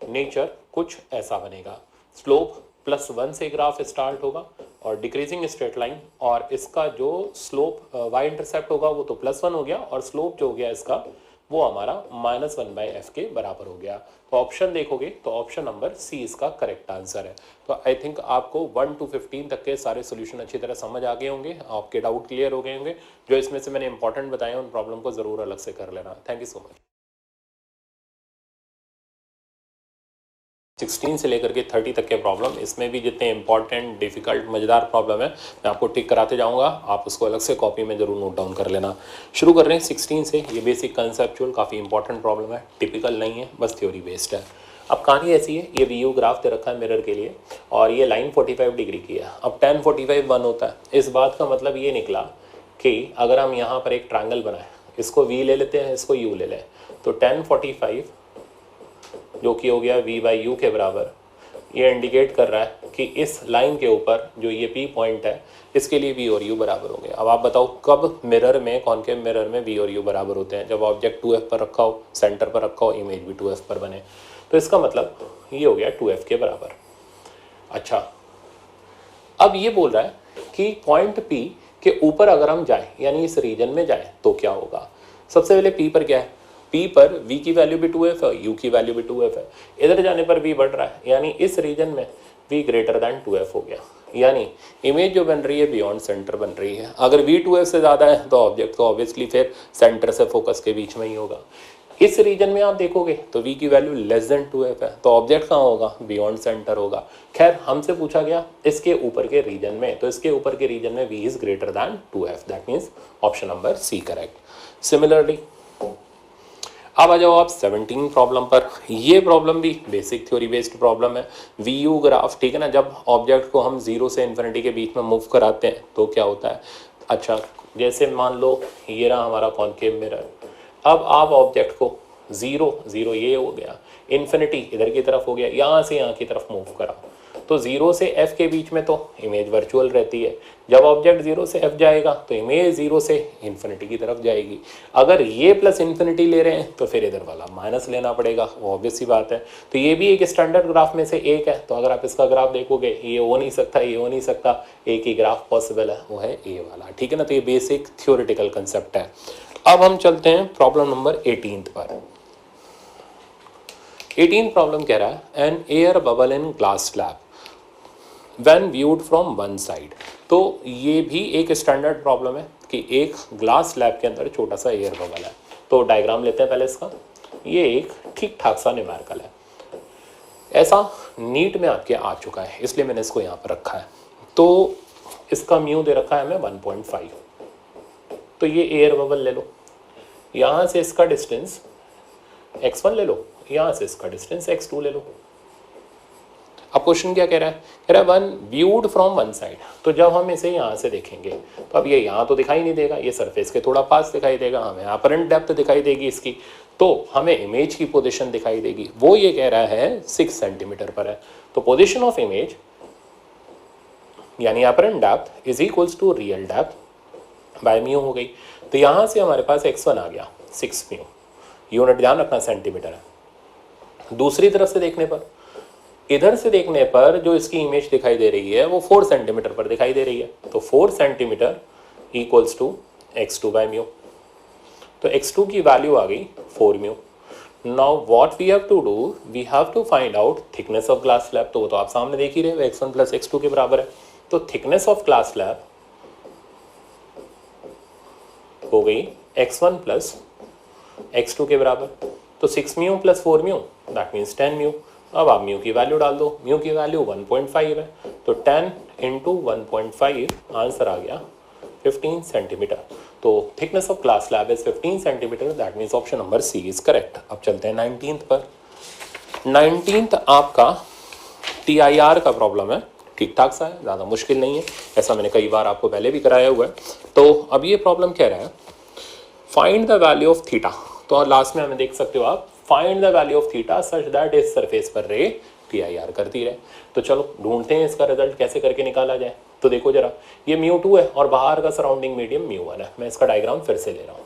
नेचर कुछ ऐसा बनेगा, स्लोप +1 से ग्राफ स्टार्ट होगा और डिक्रीजिंग स्ट्रेट लाइन, और इसका जो स्लोप y इंटरसेप्ट होगा वो तो +1 हो गया, और स्लोप जो हो गया इसका वो हमारा -1/f के बराबर हो गया। तो ऑप्शन देखोगे तो ऑप्शन नंबर सी इसका करेक्ट आंसर है। तो आई थिंक आपको 1 to 15 तक के सारे सॉल्यूशन अच्छी तरह समझ आ गए होंगे, आपके डाउट क्लियर हो गए होंगे। जो इसमें से मैंने इंपॉर्टेंट बताए उन प्रॉब्लम को जरूर अलग से कर लेना। Thank you so much. 16 से लेकर के 30 तक के प्रॉब्लम, इसमें भी जितने इंपॉर्टेंट डिफिकल्ट मज़ेदार प्रॉब्लम है मैं आपको टिक कराते जाऊंगा, आप उसको अलग से कॉपी में ज़रूर नोट डाउन कर लेना। शुरू कर रहे हैं 16 से। ये बेसिक कंसेप्चुअल काफ़ी इंपॉर्टेंट प्रॉब्लम है, टिपिकल नहीं है, बस थ्योरी बेस्ड है। अब कहानी ऐसी है, ये वी ग्राफ दे रखा है मिरर के लिए और ये लाइन 45 डिग्री की है। अब tan 45 1 होता है, इस बात का मतलब ये निकला कि अगर हम यहाँ पर एक ट्रायंगल बनाए, इसको v ले लेते हैं, इसको u ले लें, तो tan 45 जो कि हो गया v/u के बराबर, ये इंडिकेट कर रहा है कि इस लाइन के ऊपर जो ये p पॉइंट है इसके लिए v और u बराबर होंगे। अब आप बताओ कब मिरर में, कॉनकेव मिरर में v और u बराबर होते हैं? जब ऑब्जेक्ट 2f पर रखा हो, सेंटर पर रखा हो, इमेज भी 2f पर बने। तो इसका मतलब ये हो गया 2f के बराबर। अच्छा, अब ये बोल रहा है कि पॉइंट p के ऊपर अगर हम जाएं, यानी इस रीजन में जाएं, तो क्या होगा? सबसे पहले p पर क्या है? p पर v की वैल्यू भी 2f है, u की वैल्यू भी 2f है। इधर जाने पर v बढ़ रहा है, यानी इस रीजन में v ग्रेटर दैन 2f हो गया, यानी इमेज जो बन रही है बियॉन्ड सेंटर बन रही है। अगर v 2f से ज़्यादा है तो ऑब्जेक्ट को ऑब्वियसली फिर सेंटर से फोकस के बीच में ही होगा। इस रीजन में आप देखोगे तो v की वैल्यू लेस देन 2f है, तो ऑब्जेक्ट कहाँ होगा? बियॉन्ड सेंटर होगा। खैर, हमसे पूछा गया इसके ऊपर के रीजन में, तो इसके ऊपर के रीजन में v is greater than 2f, that means option number C correct. Similarly अब आ जाओ आप 17 प्रॉब्लम पर। ये प्रॉब्लम भी बेसिक थ्योरी बेस्ड प्रॉब्लम है। वी यू ग्राफ, ठीक है ना, जब ऑब्जेक्ट को हम 0 से इन्फिनिटी के बीच में मूव कराते हैं तो क्या होता है? अच्छा, जैसे मान लो ये रहा हमारा कॉनकेव मिरर। अब आप ऑब्जेक्ट को 0 ये हो गया, इन्फिनिटी इधर की तरफ हो गया, यहाँ से यहाँ की तरफ मूव करा, तो 0 से f के बीच में तो इमेज वर्चुअल रहती है। जब ऑब्जेक्ट 0 से f जाएगा तो इमेज 0 से इन्फिनिटी की तरफ जाएगी। अगर ये प्लस इन्फिनिटी ले रहे हैं तो फिर इधर वाला माइनस लेना पड़ेगा, वो ऑब्वियस सी बात है। तो ये भी एक स्टैंडर्ड ग्राफ में से एक है। तो अगर आप इसका ग्राफ देखोगे, ये हो नहीं सकता, ये हो नहीं सकता, एक ही ग्राफ पॉसिबल है, वो है ए वाला, ठीक है ना। तो ये बेसिक थ्योरेटिकल कंसेप्ट है। अब हम चलते हैं प्रॉब्लम नंबर 18 पर। 18 प्रॉब्लम कह रहा है an air bubble in glass slab when viewed from one side. तो ये भी एक स्टैंडर्ड प्रॉब्लम है कि एक ग्लास स्लैब के अंदर छोटा सा एयर बबल है। तो डायग्राम लेते हैं पहले इसका। ये एक ठीक ठाक सा न्यूमेरिकल है, ऐसा नीट में आपके आ चुका है, इसलिए मैंने इसको यहाँ पर रखा है। तो इसका म्यू दे रखा है हमें 1.5। तो ये एयर बबल ले लो, यहाँ से इसका डिस्टेंस x1 ले लो, यहाँ से इसका डिस्टेंस x2 ले लो। अब क्वेश्चन क्या कह रहा है? कह रहा है one viewed from one side. तो जब हम इसे यहाँ से देखेंगे तो अब ये यहाँ तो दिखाई नहीं देगा, ये सरफेस के थोड़ा पास दिखाई देगा, हमें अपरेंट डेप्थ दिखाई देगी इसकी। तो हमें इमेज की पोजीशन दिखाई देगी, वो ये कह रहा है 6 सेंटीमीटर पर है। तो पोजीशन ऑफ इमेज यानी apparent depth is equals to real depth by mu हो गई। तो यहाँ से हमारे पास x1 आ गया 6 म्यू, यूनिट ध्यान रखना सेंटीमीटर है। दूसरी तरफ से देखने पर, इधर से देखने पर जो इसकी इमेज दिखाई दे रही है वो 4 सेंटीमीटर पर दिखाई दे रही है। तो 4 centimetre equals to x2 by mu. तो x2 की वैल्यू आ गई 4 mu. Now what we have to do, we have to find out thickness of glass slab. तो वो तो आप सामने देख ही रहे हो, x1 प्लस x2 के बराबर है। तो थिकनेस ऑफ ग्लास स्लैब हो गई x1 प्लस x2 के बराबर। तो 6 mu plus 4 mu that means 10 mu. अब आप म्यू की वैल्यू डाल दो, म्यू की वैल्यू 1.5 है। तो 10 इंटू 1.5 आंसर आ गया 15 सेंटीमीटर। तो thickness of glass slab is 15 centimetre, that means option number C is correct. अब चलते हैं 19th पर। 19th आपका TIR का प्रॉब्लम है, ठीक ठाक सा है, ज़्यादा मुश्किल नहीं है, ऐसा मैंने कई बार आपको पहले भी कराया हुआ है। तो अब ये प्रॉब्लम कह रहा है find the value of theta. तो लास्ट में हमें देख सकते हो आप, find the value of theta such that इस सरफेस पर रे TIR करती रहे। तो चलो ढूंढते हैं इसका रिजल्ट कैसे करके निकाला जाए। तो देखो जरा, ये μ2 है और बाहर का सराउंडिंग मीडियम μ1 है। मैं इसका डायग्राम फिर से ले रहा हूँ।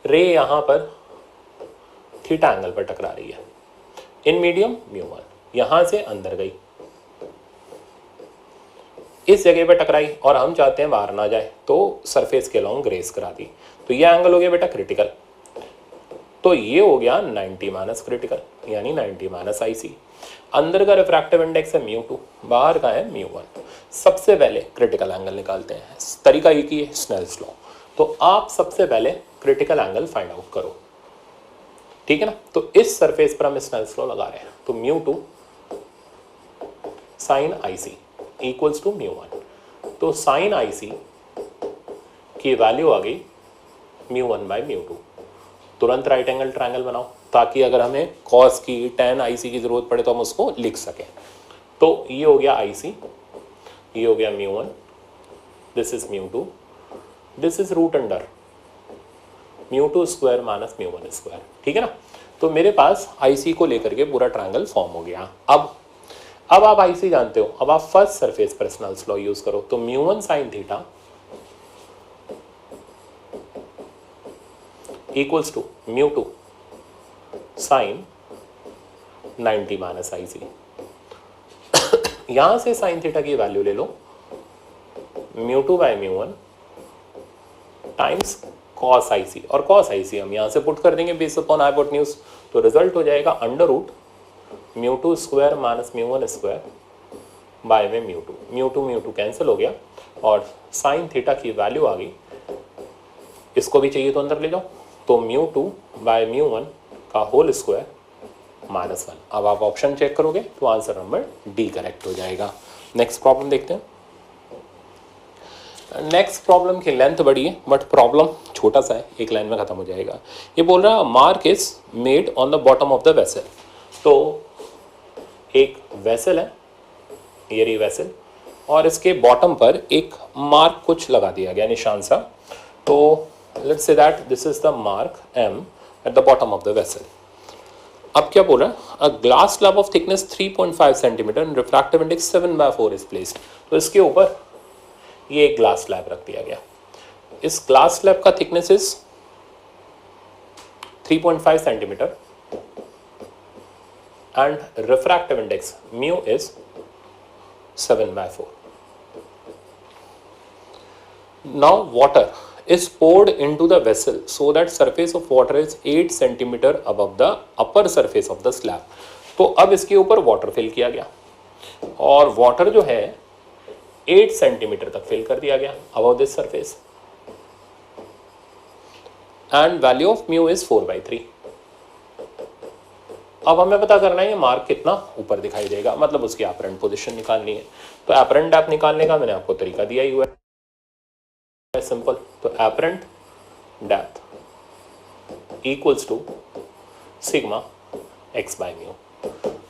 रे यहाँ पर थीटा एंगल पर टकरा रही है, इन मीडियम μ1, यहां से अंदर गई, इस जगह पर टकराई और हम चाहते हैं बाहर ना जाए, तो सरफेस के लॉन्ग ग्रेस करा दी। तो ये एंगल हो गया बेटा क्रिटिकल। तो ये हो गया 90 माइनस क्रिटिकल यानी 90 माइनस IC। अंदर का रिफ्रैक्टिव इंडेक्स है μ2, बाहर का है μ1। सबसे पहले क्रिटिकल एंगल निकालते हैं। तरीका एक ही है, स्नेल्स लॉ। तो आप सबसे पहले क्रिटिकल एंगल फाइंड आउट करो, ठीक है ना। तो इस सरफेस पर हम स्नेल्स लॉ लगा रहे हैं। तो μ2 साइन IC इक्वल्स टू μ1। तो साइन IC की वैल्यू आ गई μ1 बाई μ2। तुरंत राइट एंगल ट्रायंगल बनाओ ताकि अगर हमें कॉस की tan IC की जरूरत पड़े तो हम उसको लिख सकें। तो ये हो गया IC, ये हो गया μ1, this is μ2, this is root under μ2 square minus μ1 square, ठीक है ना। तो मेरे पास IC को लेकर के पूरा ट्रायंगल फॉर्म हो गया। अब आप IC जानते हो, अब आप फर्स्ट सरफेस पर स्नेल्स लॉ यूज करो। तो μ1 sine theta equals to μ2 sine 90 minus IC। यहां से साइन थीटा की वैल्यू ले लो, μ2 बाय μ1 टाइम्स कॉस IC, और कॉस IC हम यहां से पुट कर देंगे बेस अपॉन हाइपोटेन्यूज। तो रिजल्ट हो जाएगा under root μ2 square minus μ1 square by में μ2 कैंसिल हो गया और साइन थीटा की वैल्यू आ गई। इसको भी चाहिए तो अंदर ले जाओ। तो μ2 बाय μ1 का होल स्क्वायर माइनस 1। अब आप ऑप्शन चेक करोगे तो आंसर नंबर डी करेक्ट हो जाएगा। नेक्स्ट प्रॉब्लम देखते हैं। नेक्स्ट प्रॉब्लम की लेंथ बड़ी है बट प्रॉब्लम छोटा सा है, एक लाइन में खत्म हो जाएगा। ये बोल रहा है mark is made on the bottom of the vessel. तो एक वेसल है, ये रही वेसल, और इसके बॉटम पर एक मार्क कुछ लगा दिया गया, निशान सा। तो let's say that this is the mark M at the bottom of the vessel. अब क्या बोल रहा है, a glass slab of thickness 3.5 centimetre and refractive index 7/4 is placed. तो इसके ऊपर ये एक ग्लास स्लैब रख दिया गया। इस ग्लास स्लैब का thickness is 3.5 centimetre and refractive index mu is 7/4. Now water is poured into the vessel so that surface of water is 8 centimeter above the upper surface of the slab. तो अब इसके ऊपर water fill किया गया और water जो है 8 centimetre तक फिल कर दिया गया above this surface and value of mu is 4/3. अब हमें पता करना है ये मार्क कितना ऊपर दिखाई देगा, मतलब उसकी एपरेंट पोजीशन निकालनी है। तो एपरेंट डेप्थ निकालने का मैंने आपको तरीका दिया ही हुआ है, सिंपल। तो apparent depth equals to sigma x by mu.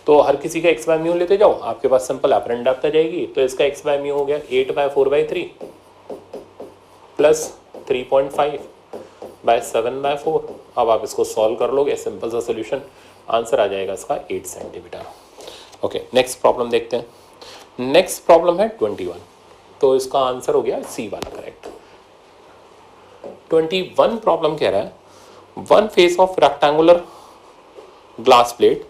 तो हर किसी का x बाय म्यू लेते जाओ, आपके पास सिंपल एपरेंट डेप्थ आ जाएगी। तो इसका x बाय म्यू हो गया 8/4/3 प्लस 3.5 बाय 7/4। अब आप इसको सॉल्व कर लोगे, सिंपल सा सोल्यूशन, आंसर आ जाएगा इसका 8 सेंटीमीटर। ओके, नेक्स्ट प्रॉब्लम देखते हैं। नेक्स्ट प्रॉब्लम है 21, तो इसका आंसर हो गया सी वाला करेक्ट। 21 प्रॉब्लम कह रहा है one face of rectangular glass plate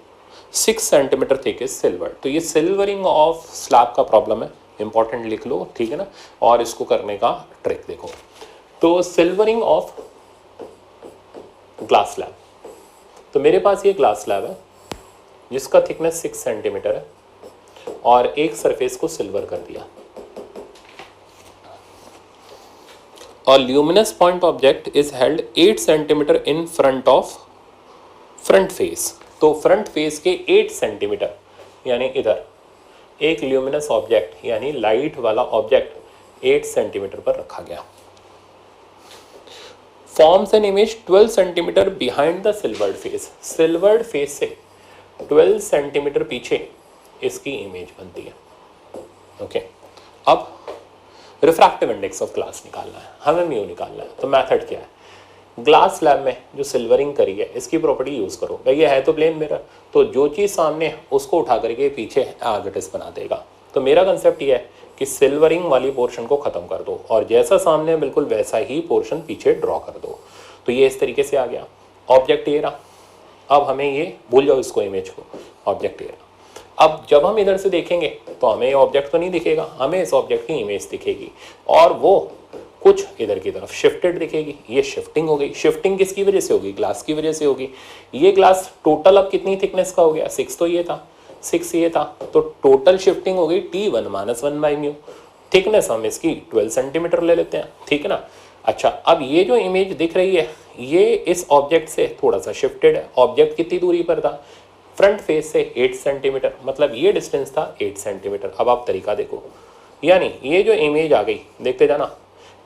6 centimetre thick is silver. तो ये सिल्वरिंग ऑफ स्लैब का प्रॉब्लम है, इंपॉर्टेंट लिख लो, ठीक है ना। और इसको करने का ट्रिक देखो, तो सिल्वरिंग ऑफ ग्लास स्लैब, तो मेरे पास ये ग्लास स्लैब है जिसका थिकनेस 6 सेंटीमीटर है और एक सरफेस को सिल्वर कर दिया। और luminous point object is held 8 centimetre in front of front face. तो फ्रंट फेस के 8 सेंटीमीटर यानी इधर एक ल्यूमिनस ऑब्जेक्ट यानी लाइट वाला ऑब्जेक्ट 8 सेंटीमीटर पर रखा गया। Forms an image 12 centimetre behind the silvered face. Silvered face से 12 सेंटीमीटर पीछे इसकी इमेज बनती है। ओके, अब रिफ्रैक्टिव इंडेक्स ऑफ ग्लास निकालना है, हमें म्यू निकालना है। तो मेथड क्या है, ग्लास स्लैब में जो सिल्वरिंग करी है इसकी प्रॉपर्टी यूज करो। भाई ये है तो प्लेन मिरर, तो जो चीज सामने है उसको उठा करके पीछे एज इट इज बना देगा। तो मेरा कंसेप्ट ये है कि सिल्वरिंग वाली पोर्शन को खत्म कर दो और जैसा सामने है बिल्कुल वैसा ही पोर्शन पीछे ड्रॉ कर दो। तो ये इस तरीके से आ गया, ऑब्जेक्ट ये रहा। अब हमें ये भूल जाओ इसको, इमेज को, ऑब्जेक्ट ये रहा। अब जब हम इधर से देखेंगे तो हमें ऑब्जेक्ट तो नहीं दिखेगा, हमें इस ऑब्जेक्ट की इमेज दिखेगी और वो कुछ इधर की तरफ शिफ्टेड दिखेगी। ये शिफ्टिंग हो गई। शिफ्टिंग किसकी वजह से होगी, ग्लास की वजह से होगी। ये ग्लास टोटल अब कितनी थिकनेस का हो गया, 6 तो ये था, 6 ये था, तो टोटल शिफ्टिंग हो गई T1 - 1/μ। थिकनेस हम इसकी 12 सेंटीमीटर ले लेते हैं, ठीक है ना। अच्छा, अब ये जो इमेज दिख रही है ये इस ऑब्जेक्ट से थोड़ा सा शिफ्टेड है। ऑब्जेक्ट कितनी दूरी पर था, फ्रंट फेस से 8 सेंटीमीटर, मतलब ये डिस्टेंस था 8 सेंटीमीटर। अब आप तरीका देखो, यानी ये जो इमेज आ गई, देखते जाना,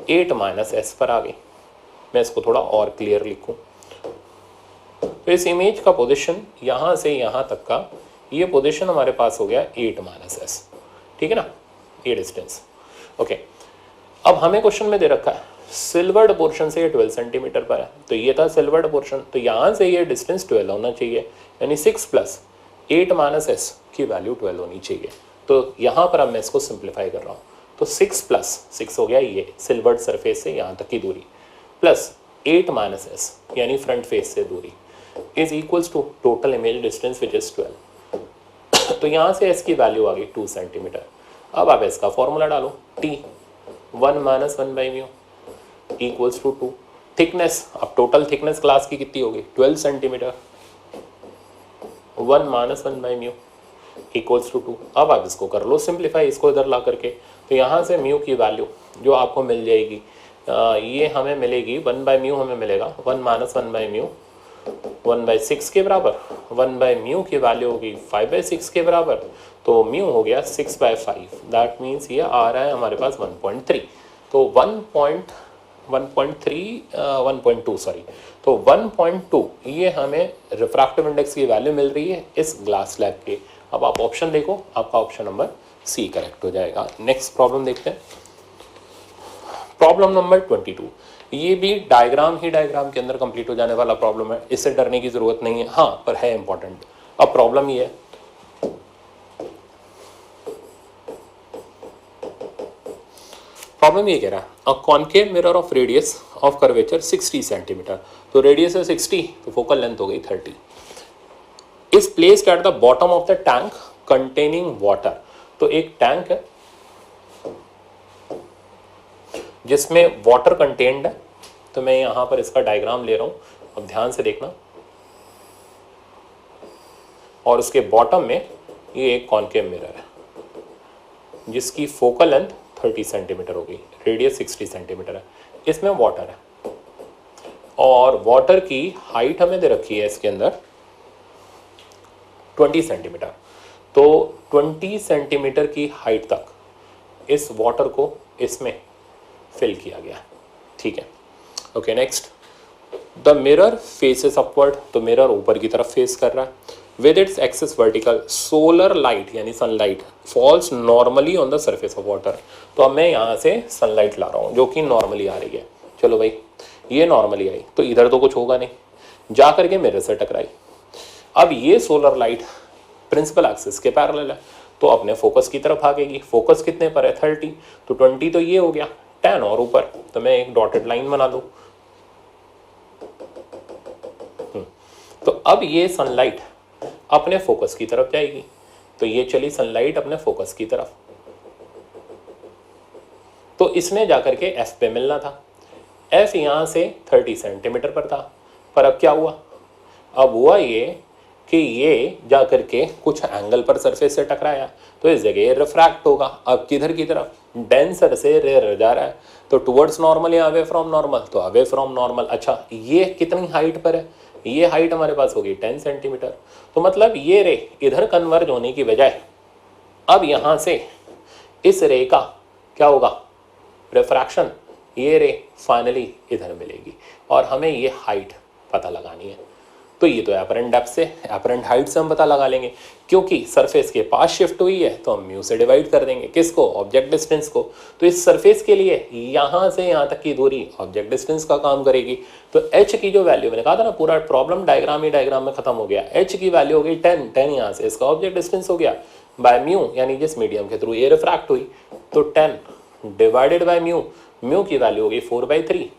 8 - s पर आ गई। मैं इसको थोड़ा और क्लियर लिखूं तो इस इमेज का पोजीशन यहाँ से यहाँ तक का ये पोजीशन हमारे पास हो गया 8 - s, ठीक है ना, ये डिस्टेंस। ओके, अब हमें क्वेश्चन में दे रखा है सिल्वर्ड पोर्शन से ये 12 सेंटीमीटर पर है, तो ये था सिल्वर्ड पोर्शन, तो यहाँ से ये डिस्टेंस 12 होना चाहिए, यानी 6 + 8 - s की वैल्यू 12 होनी चाहिए। तो यहाँ पर अब मैं इसको सिंप्लीफाई कर रहा हूँ, तो 6 + 6 हो गया ये सिल्वर्ड सरफेस से यहाँ तक की दूरी, प्लस 8 - s यानी फ्रंट फेस से दूरी, is equals to total image distance which is 12। तो यहाँ से s की वैल्यू आ गई 2 सेंटीमीटर। अब आप इसका फॉर्मूला डालो, T1 - 1/μ इक्वल्स टू 2। थिकनेस, अब टोटल थिकनेस ग्लास की कितनी होगी, 12 सेंटीमीटर, 1 - 1/μ इक्वल्स टू 2। अब आप इसको कर लो सिंप्लीफाई, इसको इधर ला करके, तो यहाँ से म्यू की वैल्यू जो आपको मिल जाएगी, ये हमें मिलेगी 1/μ, हमें मिलेगा 1 - 1/μ 1/6 के बराबर, 1/μ की वैल्यू होगी 5/6 के बराबर, तो म्यू हो गया 6/5। दैट मीन्स ये आ रहा है हमारे पास 1.3। तो 1.2 सॉरी, तो 1.2 ये हमें रिफ्रैक्टिव इंडेक्स की वैल्यू मिल रही है इस ग्लास स्लैब के। अब आप ऑप्शन देखो, आपका ऑप्शन नंबर सी करेक्ट हो जाएगा। नेक्स्ट प्रॉब्लम देखते हैं, प्रॉब्लम नंबर 22। ये भी डायग्राम ही डायग्राम के अंदर कंप्लीट हो जाने वाला प्रॉब्लम है, इससे डरने की जरूरत नहीं है, हाँ पर है इंपॉर्टेंट। अब प्रॉब्लम ये है, प्रॉब्लम ये कह रहा है a concave mirror of radius of curvature 60 centimetre, तो रेडियस है 60, तो फोकल लेंथ हो गई 30, is placed at the bottom of the tank containing water. तो एक टैंक है जिसमें वाटर कंटेन्ड है, तो मैं यहां पर इसका डायग्राम ले रहा हूं, अब ध्यान से देखना। और उसके बॉटम में ये एक कॉनकेव मिरर है जिसकी फोकल लेंथ 30 सेंटीमीटर होगी, रेडियस 60 सेंटीमीटर है, इसमें वाटर है और वाटर की हाइट हमें दे रखी है इसके अंदर 20 सेंटीमीटर। तो 20 सेंटीमीटर की हाइट तक इस वाटर को इसमें फिल किया गया, ठीक है। Okay, next, the mirror faces upward, तो मिरर ऊपर की तरफ फेस कर रहा है, with its axis vertical, solar light यानी sunlight falls normally on the surface of water. तो अब मैं यहाँ से सनलाइट ला रहा हूँ जो कि नॉर्मली आ रही है। चलो भाई, ये नॉर्मली आई तो इधर तो कुछ होगा नहीं, जा करके मिरर से टकराई। अब ये सोलर लाइट प्रिंसिपल एक्सिस के पैरेलल है तो अपने फोकस की तरफ भागेगी। फोकस कितने पर है 30, तो 20 तो ये हो गया, 10 और ऊपर तो मैं एक डॉटेड लाइन बना लूँ। तो अब ये सनलाइट अपने फोकस की तरफ जाएगी, तो ये चली सनलाइट अपने फोकस की तरफ, तो इसने जाकर के एफ पे मिलना था। एफ यहां से 30 सेंटीमीटर पर था, पर अब क्या हुआ, अब हुआ ये कि ये जाकर के कुछ एंगल पर सरफेस से टकराया तो इस जगह रिफ्रैक्ट होगा। अब किधर की तरफ, डेंसर से रेयर जा रहा है तो टुवर्ड्स नॉर्मल या अवे फ्रॉम नॉर्मल, तो अवे फ्रॉम नॉर्मल। अच्छा ये कितनी हाइट पर है, ये हाइट हमारे पास होगी 10 सेंटीमीटर, तो मतलब ये रे इधर कन्वर्ज होने की बजाय अब यहां से इस रे का क्या होगा, रिफ्रैक्शन, ये रे फाइनली इधर मिलेगी और हमें ये हाइट पता लगानी है। तो ये तो एपरेंट डेप्थ से, एपरेंट हाइट से हम पता लगा लेंगे, क्योंकि सरफेस के पास शिफ्ट हुई है तो हम म्यू से डिवाइड कर देंगे किसको, ऑब्जेक्ट डिस्टेंस को। तो इस सरफेस के लिए यहाँ से यहाँ तक की दूरी ऑब्जेक्ट डिस्टेंस का काम करेगी। तो एच की जो वैल्यू, मैंने कहा था ना पूरा प्रॉब्लम डायग्राम ही डायग्राम में खत्म हो गया। एच की वैल्यू हो गई 10 यहाँ से इसका ऑब्जेक्ट डिस्टेंस हो गया बाय म्यू, यानी जिस मीडियम के थ्रू ये रिफ्रैक्ट हुई, तो 10 डिवाइडेड बाय म्यू, म्यू की वैल्यू होगी 4/3,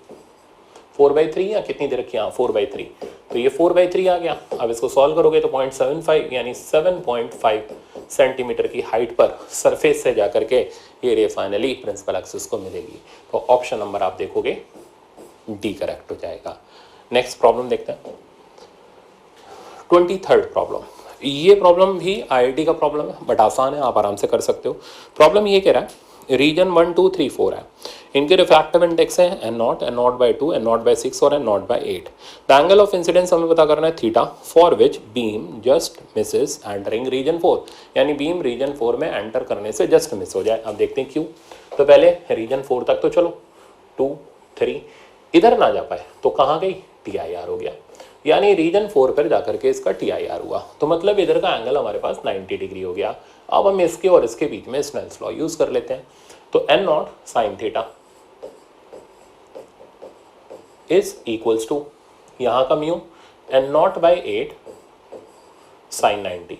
4/3 या कितनी दे रखी है, 4/3, तो ये 4/3 आ गया। अब इसको सॉल्व करोगे तो 0.75 यानी 7.5 सेंटीमीटर की हाइट पर सरफेस से जाकर के ये रे फाइनली प्रिंसिपल एक्सिस को मिलेगी। तो ऑप्शन नंबर आप देखोगे डी करेक्ट हो जाएगा। नेक्स्ट प्रॉब्लम देखते हैं, 23rd प्रॉब्लम। ये प्रॉब्लम भी आईआईटी का प्रॉब्लम है बट आसान है, आप आराम से कर सकते हो। प्रॉब्लम ये कह रहा है रीजन 1, 2, 3, 4 है, इनके रिफ्रैक्टिव इंडेक्स है n0, n0/2, n0/6 और n0/8। The angle of incidence हमें पता करना है theta, for which beam just misses entering region 4, यानी बीम रीजन 4 में एंटर करने से जस्ट मिस हो जाए। अब देखते हैं क्यों। तो पहले रीजन 4 तक तो चलो, 2, 3 इधर ना जा पाए तो कहाँ गई, TIR हो गया, यानी रीजन 4 पर जाकर के इसका TIR हुआ, तो मतलब इधर का एंगल हमारे पास 90 डिग्री हो गया। अब हम इसके और इसके बीच में स्नेल्स लॉ यूज कर लेते हैं। तो n0 sine theta is equals to यहां का म्यू n0/8 साइन 90,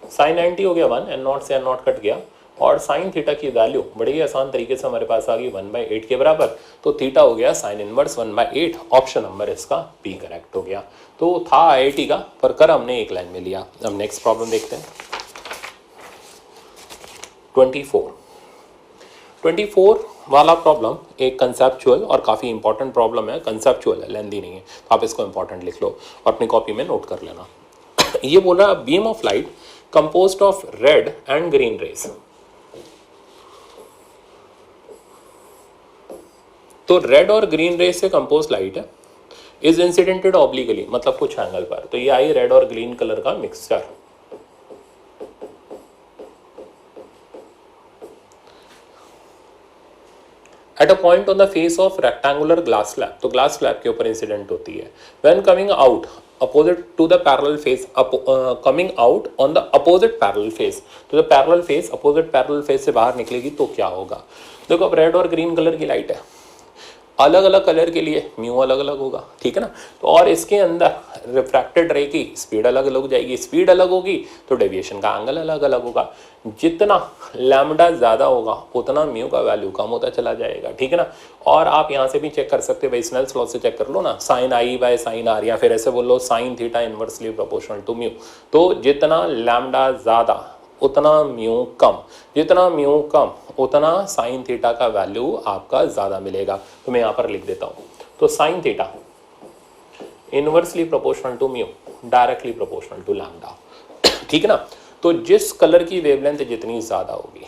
साइन 90 हो गया 1, n0 से n0 कट गया और साइन थीटा की वैल्यू बड़ी ही आसान तरीके से हमारे पास आ गई 1/8 के बराबर, तो थीटा हो गया साइन इनवर्स 1/8। ऑप्शन नंबर इसका बी करेक्ट हो गया। तो था आईआईटी का पर कर हमने एक लाइन में लिया। अब नेक्स्ट प्रॉब्लम देखते हैं, 24 वाला प्रॉब्लम एक कंसेप्चुअल और काफ़ी इंपॉर्टेंट प्रॉब्लम है, कंसेप्चुअल है, लेंदी नहीं है, तो आप इसको इंपॉर्टेंट लिख लो और अपनी कॉपी में नोट कर लेना। ये बोल रहा है beam of light composed of red and green rays. तो रेड और ग्रीन रेज से कंपोज लाइट है, इज इंसिडेंटेड ऑब्लिकली, मतलब कुछ एंगल पर, तो ये आई रेड और ग्रीन कलर का mixture. At a point on the face of rectangular glass slab, तो ग्लास स्लैब के ऊपर इंसिडेंट होती है। When coming out opposite to the parallel face, coming out on the opposite parallel face, तो the parallel face opposite parallel face से बाहर निकलेगी तो क्या होगा। देखो अब रेड और ग्रीन कलर की लाइट है, अलग अलग कलर के लिए म्यू अलग अलग होगा, ठीक है ना। तो और इसके अंदर रिफ्रैक्टेड रे की स्पीड अलग अलग हो जाएगी, स्पीड अलग होगी तो डेविएशन का एंगल अलग अलग होगा। जितना लैम्डा ज़्यादा होगा उतना म्यू का वैल्यू कम होता चला जाएगा, ठीक है ना। और आप यहाँ से भी चेक कर सकते हो, भाई स्नेल्स लॉ से चेक कर लो ना, sine i by sine r, या फिर ऐसे बोलो sine theta inversely proportional to mu. तो जितना लैम्डा ज़्यादा उतना म्यू कम, जितना म्यू कम उतना साइन थीटा का वैल्यू आपका ज़्यादा मिलेगा। तो मैं यहाँ पर लिख देता हूँ, तो sine theta inversely proportional to mu directly proportional to lambda, ठीक है ना। तो जिस कलर की वेवलेंथ जितनी ज़्यादा होगी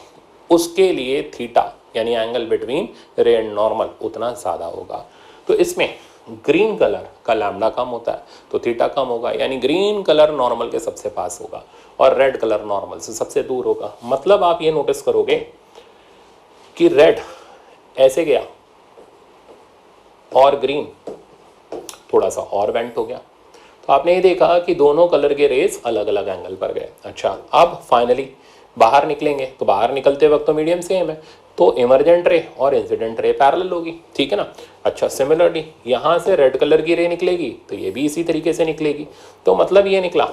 उसके लिए थीटा यानी एंगल बिटवीन रे एंड नॉर्मल उतना ज़्यादा होगा। तो इसमें ग्रीन कलर का लैम्डा कम होता है तो थीटा कम होगा, यानी ग्रीन कलर नॉर्मल के सबसे पास होगा और रेड कलर नॉर्मल से सबसे दूर होगा। मतलब आप ये नोटिस करोगे कि रेड ऐसे गया और ग्रीन थोड़ा सा और वेंट हो गया, तो आपने ये देखा कि दोनों कलर के रेस अलग अलग एंगल पर गए। अच्छा अब फाइनली बाहर निकलेंगे, तो बाहर निकलते वक्त तो मीडियम सेम है, तो इमरजेंट रे और इंसिडेंट रे पैरेलल होगी, ठीक है ना। अच्छा, सिमिलरली यहाँ से रेड कलर की रे निकलेगी तो ये भी इसी तरीके से निकलेगी। तो मतलब ये निकला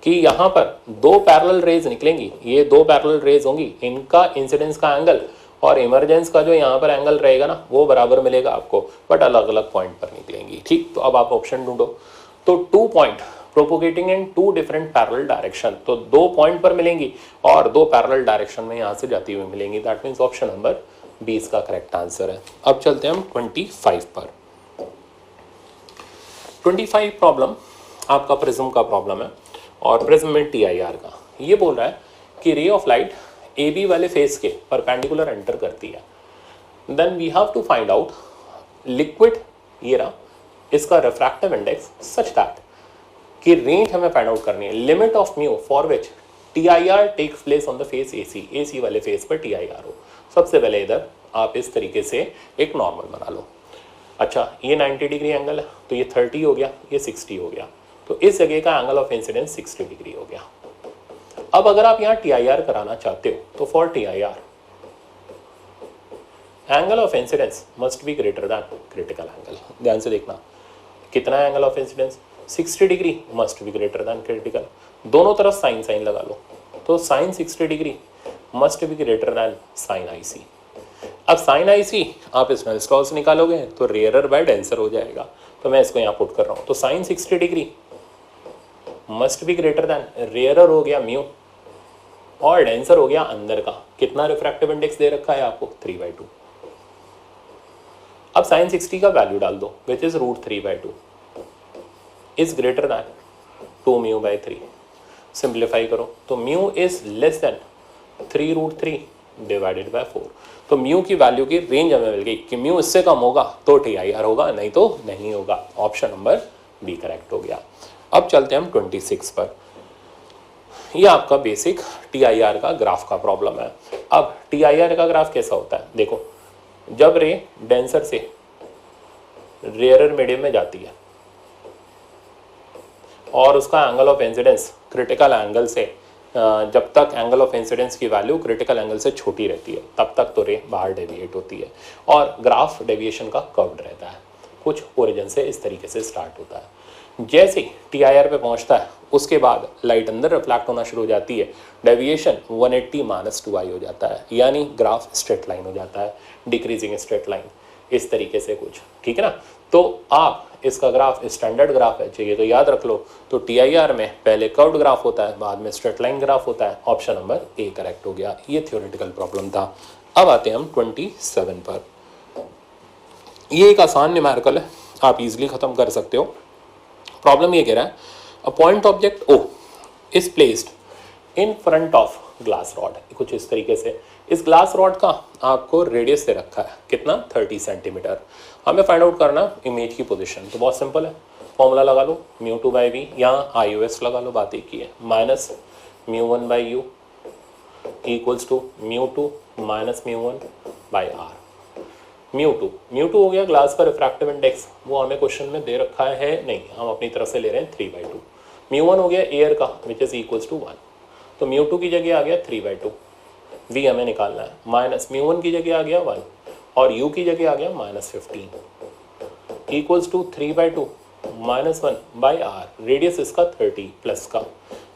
कि यहाँ पर दो पैरेलल रेज निकलेंगी, ये दो पैरेलल रेज होंगी, इनका इंसिडेंस का एंगल और इमरजेंस का जो यहाँ पर एंगल रहेगा ना वो बराबर मिलेगा आपको, बट अलग अलग पॉइंट पर निकलेंगी, ठीक। तो अब आप ऑप्शन ढूंढो। तो 2 पॉइंट प्रोपोगेटिंग इन 2 डिफरेंट पैरेलल डायरेक्शन, तो 2 पॉइंट पर मिलेंगी और 2 पैरेलल डायरेक्शन में यहाँ से जाती हुई मिलेंगी। दैट मीन्स ऑप्शन नंबर 20 का करेक्ट आंसर है। अब चलते हैं हम 25 पर। 25 प्रॉब्लम आपका प्रिज्म का प्रॉब्लम है और प्रिज्म में TIR का। ये बोल रहा है कि रे ऑफ लाइट AB वाले फेस के परपेंडिकुलर एंटर करती है, then we have to find out liquid, ये रहा, इसका रिफ्रैक्टिव इंडेक्स सच दैट कि रेंज हमें फाइंड आउट करनी है, limit of mu for which TIR takes place on the face AC वाले फेस पर TIR हो। सबसे पहले इधर आप इस तरीके से एक नॉर्मल बना लो। अच्छा, ये 90 डिग्री एंगल है तो ये 30 हो गया, ये 60 हो गया, तो इस जगह का एंगल ऑफ इंसिडेंस 60 डिग्री हो गया। अब अगर आप यहाँ TIR कराना चाहते हो तो for TIR angle of incidence must be greater than critical angle. ध्यान से देखना, कितना angle of incidence 60 degree must be greater than critical. दोनों तरफ साइन साइन लगा लो, तो sine 60 degree must be greater than sine IC। अब साइन IC आप इसमें स्लॉस निकालोगे तो रेयरर बाय डेंसर हो जाएगा, तो मैं इसको यहाँ पुट कर रहा हूँ। तो sine 60 degree must be greater than, rarer हो गया म्यू और डेंसर हो गया अंदर का। कितना रिफ्रैक्टिव इंडेक्स दे रखा है आपको 3/2। अब साइन 60 का वैल्यू डाल दो which is √3/2 is greater than 2μ/3। Simplify करो तो mu is less than 3√3 divided by 4। तो म्यू की वैल्यू की रेंज हमें मिल गई कि म्यू इससे कम होगा तो TIR होगा, नहीं तो नहीं होगा। ऑप्शन नंबर बी करेक्ट हो गया। अब चलते हैं हम 26 पर। यह आपका बेसिक TIR का ग्राफ का प्रॉब्लम है। अब TIR का ग्राफ कैसा होता है, देखो, जब रे डेंसर से रेयरर मीडियम में जाती है और उसका angle of incidence critical angle से, जब तक एंगल ऑफ इंसिडेंस की वैल्यू क्रिटिकल एंगल से छोटी रहती है तब तक तो रे बाहर डेविएट होती है और ग्राफ डेविएशन का कर्व्ड रहता है। कुछ ओरिजिन से इस तरीके से स्टार्ट होता है, जैसे TIR पे पहुंचता है उसके बाद लाइट अंदर रिफ्लेक्ट होना शुरू हो जाती है, डेविएशन 180 - 2i हो जाता है, यानी ग्राफ स्ट्रेट लाइन हो जाता है, डिक्रीजिंग स्ट्रेट लाइन, इस तरीके से कुछ, ठीक है ना। तो आप इसका ग्राफ स्टैंडर्ड ग्राफ है चाहिए तो याद रख लो, तो TIR में पहले कर्व्ड ग्राफ होता है, बाद में स्ट्रेट लाइन ग्राफ होता है। ऑप्शन नंबर ए करेक्ट हो गया। ये थ्योरेटिकल प्रॉब्लम था। अब आते हैं हम 27 पर। ये एक आसान न्यूमेरिकल है, आप इजीली खत्म कर सकते हो। प्रॉब्लम ये कह रहा है a point object O is placed in front of glass rod, कुछ इस तरीके से। इस ग्लास रॉड का आपको रेडियस दे रखा है कितना, 30 सेंटीमीटर। हमें फाइंड आउट करना इमेज की पोजीशन, तो बहुत सिंपल है, फॉर्मूला लगा लो μ2/v, यहाँ IOS लगा लो, बात एक ही है, minus μ1/u equals to μ2 minus μ1/r। μ2 हो गया ग्लास का रिफ्रैक्टिव इंडेक्स, वो हमें क्वेश्चन में दे रखा है नहीं, हम अपनी तरफ से ले रहे हैं 3/2। μ1 हो गया एयर का विच इज इक्वल्स टू 1, तो μ2 की जगह आ गया 3/2, v हमें निकालना है, माइनस μ1 की जगह आ गया 1 और u की जगह आ गया -15 इक्वल्स टू 3/2 - 1/r। रेडियस इसका 30 प्लस का।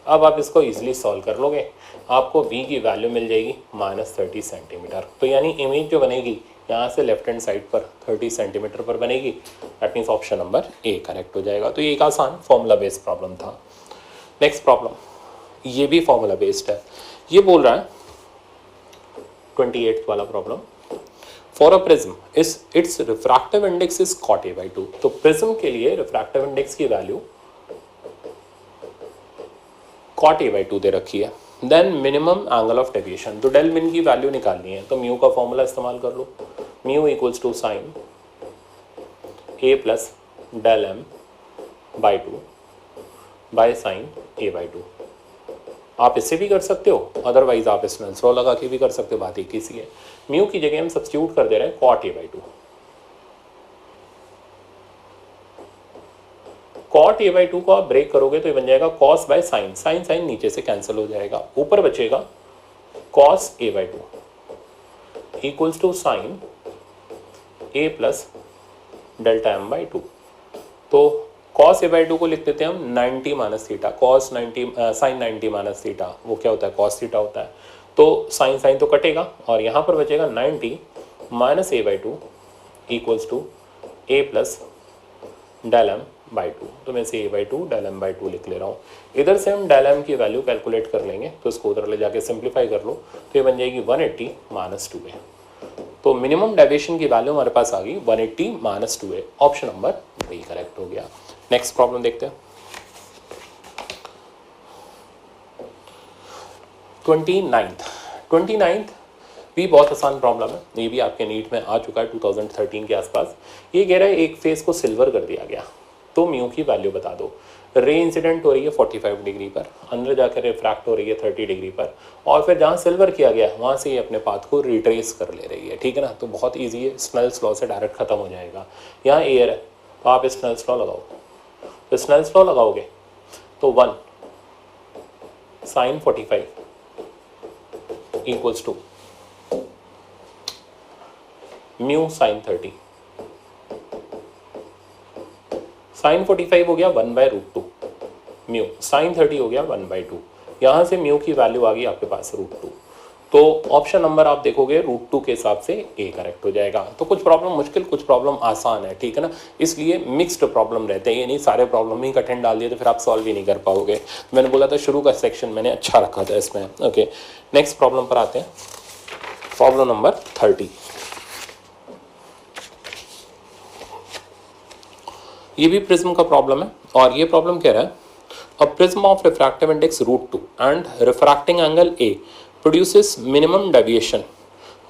अब आप इसको इजीली सॉल्व कर लोगे, आपको v की वैल्यू मिल जाएगी -30 सेंटीमीटर। तो यानी इमेज जो बनेगी यहाँ से लेफ्ट हैंड साइड पर 30 सेंटीमीटर पर बनेगी। That means option number A correct हो जाएगा। तो ये एक आसान फॉर्मूला बेस्ड प्रॉब्लम था। नेक्स्ट प्रॉब्लम, ये भी फॉर्मूला बेस्ड है। ये बोल रहा है 28th वाला problem, for a prism its refractive index is cot A/2। तो प्रिज्म के लिए रिफ्रैक्टिव इंडेक्स की वैल्यू cot A/2 दे रखी है। Then minimum angle of deviation, तो डेल मिन की वैल्यू निकालनी है, तो म्यू का फॉर्मूला इस्तेमाल कर लो, mu equals to sine A plus del m/2 by sine A/2। आप इससे भी कर सकते हो, अदरवाइज आप इसमें स्लो लगा के भी कर सकते हो, बात एक ही सी है। म्यू की जगह हम सब्स्टिट्यूट कर दे रहे हैं cot A/2। cot A/2 को आप ब्रेक करोगे तो ये बन जाएगा cos by sine, sine sine नीचे से कैंसिल हो जाएगा, ऊपर बचेगा cos a by 2 equals to sin a plus delta m by 2। तो cos a by 2 को लिख देते हैं हम 90 minus theta, cos 90 sin 90 minus theta, वो क्या होता है cos थीटा होता है। तो साइन साइन तो कटेगा और यहाँ पर बचेगा 90 minus a by 2 equals to a plus del m by 2। तो मैं इसे a by 2 del m by 2 लिख ले रहा हूँ। इधर से हम डेल m की वैल्यू कैलकुलेट कर लेंगे, तो इसको उधर ले जाके सिंप्लीफाई कर लो, तो ये बन जाएगी 180 माइनस 2a। तो मिनिमम डेविएशन की वैल्यू हमारे पास आ गई 180 minus 2a। Option number B correct हो गया। नेक्स्ट प्रॉब्लम देखते हैं। 29th भी बहुत आसान प्रॉब्लम है, ये भी आपके नीट में आ चुका है 2013 के आसपास। ये कह रहा है एक फेस को सिल्वर कर दिया गया, तो म्यू की वैल्यू बता दो। रे इंसिडेंट हो रही है 45 डिग्री पर, अंदर जाकर रिफ्रैक्ट हो रही है 30 डिग्री पर, और फिर जहाँ सिल्वर किया गया है वहाँ से ये अपने पाथ को रिट्रेस कर ले रही है। ठीक है ना, तो बहुत ईजी है, स्नेल्स लॉ से डायरेक्ट खत्म हो जाएगा। यहाँ एयर है तो आप स्नेल्स लॉ लगाओ, तो स्नेल्स लॉ लगाओगे तो 1 sin 45 equals to mu sin 30। sin 45 हो गया 1/√2, म्यू sin 30 हो गया 1/2। यहाँ से म्यू की वैल्यू आ गई आपके पास √2। तो ऑप्शन नंबर आप देखोगे √2 के हिसाब से ए करेक्ट हो जाएगा। तो कुछ प्रॉब्लम मुश्किल, कुछ प्रॉब्लम आसान है, ठीक है ना, इसलिए मिक्स्ड प्रॉब्लम रहते हैं, ये नहीं सारे प्रॉब्लम ही कठिन डाल दिए तो फिर आप सॉल्व ही नहीं कर पाओगे। मैंने बोला था शुरू का सेक्शन मैंने अच्छा रखा था इसमें। ओके, नेक्स्ट प्रॉब्लम पर आते हैं, प्रॉब्लम नंबर 30। ये भी प्रिज्म का प्रॉब्लम है और ये प्रॉब्लम कह रहा है a prism of refractive index √2 and refracting angle A produces minimum deviation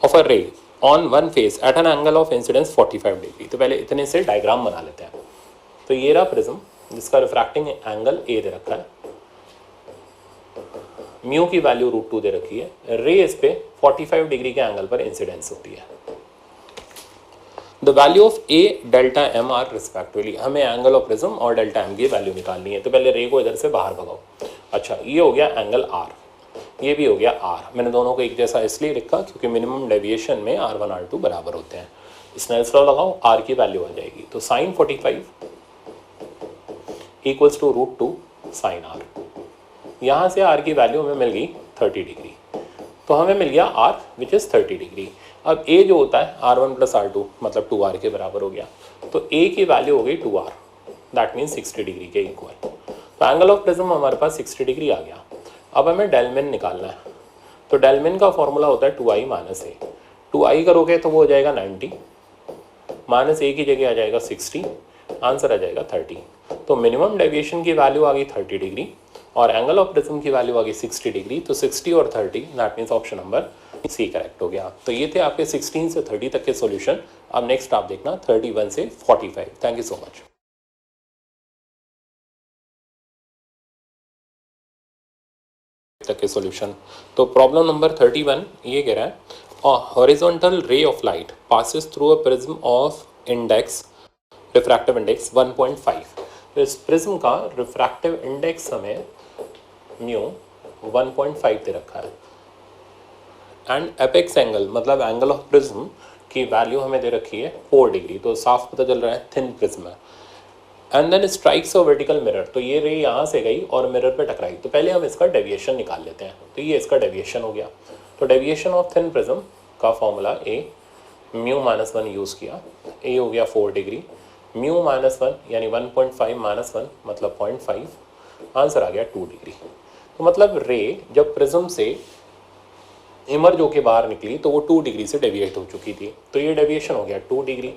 of a ray on one face at an angle of incidence 45 degree. तो पहले इतने से डायग्राम बना लेते हैं। तो ये रहा प्रिज्म जिसका रिफ्रैक्टिंग एंगल ए दे रखा है, म्यू की वैल्यू √2 दे रखी है, रे इस पे 45 डिग्री के एंगल पर इंसिडेंस होती है। The value of A delta m r respectively, हमें एंगल ऑफ प्रिज्म और डेल्टा एम की वैल्यू निकालनी है। तो पहले रे को इधर से बाहर भगाओ। अच्छा, ये हो गया एंगल आर, ये भी हो गया आर। मैंने दोनों को एक जैसा इसलिए लिखा क्योंकि मिनिमम डेविएशन में R1 R2 बराबर होते हैं। स्नेल्स लॉ लगाओ, आर की वैल्यू आ जाएगी, तो sin 45 equals to √2 sin r। यहाँ से आर की वैल्यू हमें मिल गई 30 डिग्री, तो हमें मिल गया आर विच इज़ 30 डिग्री। अब ए जो होता है R1 + R2 मतलब 2r के बराबर हो गया, तो ए की वैल्यू हो गई 2r, दैट मीन्स 60 डिग्री के इक्वल। तो एंगल ऑफ प्रिज्म हमारे पास 60 डिग्री आ गया। अब हमें डेलमिन निकालना है, तो डेलमिन का फॉर्मूला होता है 2i माइनस ए। 2i करोगे तो वो हो जाएगा 90, माइनस ए की जगह आ जाएगा 60, आंसर आ जाएगा 30। तो मिनिमम डेविएशन की वैल्यू आ गई 30 डिग्री और एंगल ऑफ प्रिज्म की वैल्यू आ गई 60 डिग्री। तो 60 और 30 that means option number C correct हो गया। तो ये थे आपके 16 से 30 तक के सॉल्यूशन। अब नेक्स्ट आप देखना 31 से 45। Thank you so much. तक के सॉल्यूशन। तो प्रॉब्लम नंबर 31 ये कह रहा है अ हॉरिजॉन्टल रे of light passes through a prism of index refractive index 1.5। तो इस प्रिज्म का रिफ्रैक्टिव इंडेक्स हमें म्यू 1.5 दे रखा है एंड एपेक्स एंगल मतलब एंगल ऑफ प्रिज्म की वैल्यू हमें दे रखी है 4 डिग्री। तो साफ पता चल रहा है थिन प्रिज्म है। And then strikes a vertical mirror, तो ये रे यहाँ से गई और मिरर पे टकराई। तो पहले हम इसका डेविएशन निकाल लेते हैं। तो ये इसका डेविएशन हो गया। तो डेविएशन ऑफ थिन प्रिज्म का फॉर्मूला ए म्यू -1 यूज़ किया, ए हो गया 4 डिग्री, म्यू -1 यानी 1.5 -1 मतलब 0.5, आंसर आ गया 2 डिग्री। तो मतलब रे जब प्रिज्म से इमर्ज होके बाहर निकली तो वो 2 डिग्री से डेविएट हो चुकी थी। तो ये डेविएशन हो गया 2 डिग्री।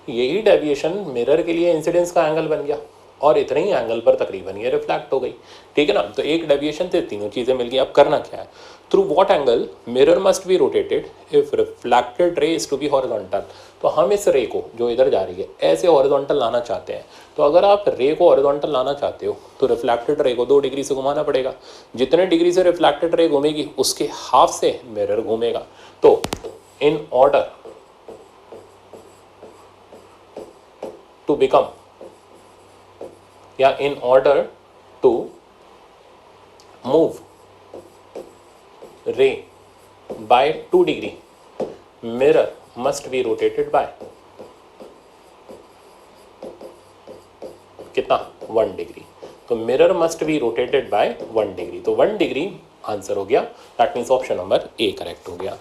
यही डेविएशन मिरर के लिए इंसिडेंस का एंगल बन गया और इतने ही एंगल पर तकरीबन ये रिफ्लेक्ट हो गई। ठीक है ना, तो एक डेविएशन से तीनों चीज़ें मिल गई। अब करना क्या है, through what angle mirror must be rotated if reflected ray is to be horizontal. तो हम इस रे को जो इधर जा रही है ऐसे हॉरिजॉन्टल लाना चाहते हैं। तो अगर आप रे को हॉरिजॉन्टल लाना चाहते हो तो रिफ्लेक्टेड रे को 2 डिग्री से घुमाना पड़ेगा। जितने डिग्री से रिफ्लेक्टेड रे घूमेगी उसके हाफ से मिरर घूमेगा। तो इन ऑर्डर to become या in order to move ray by 2 degree, mirror must be rotated by कितना 1 डिग्री। तो mirror must be rotated by 1 degree, तो 1 डिग्री आंसर हो गया। That means option number A correct हो गया।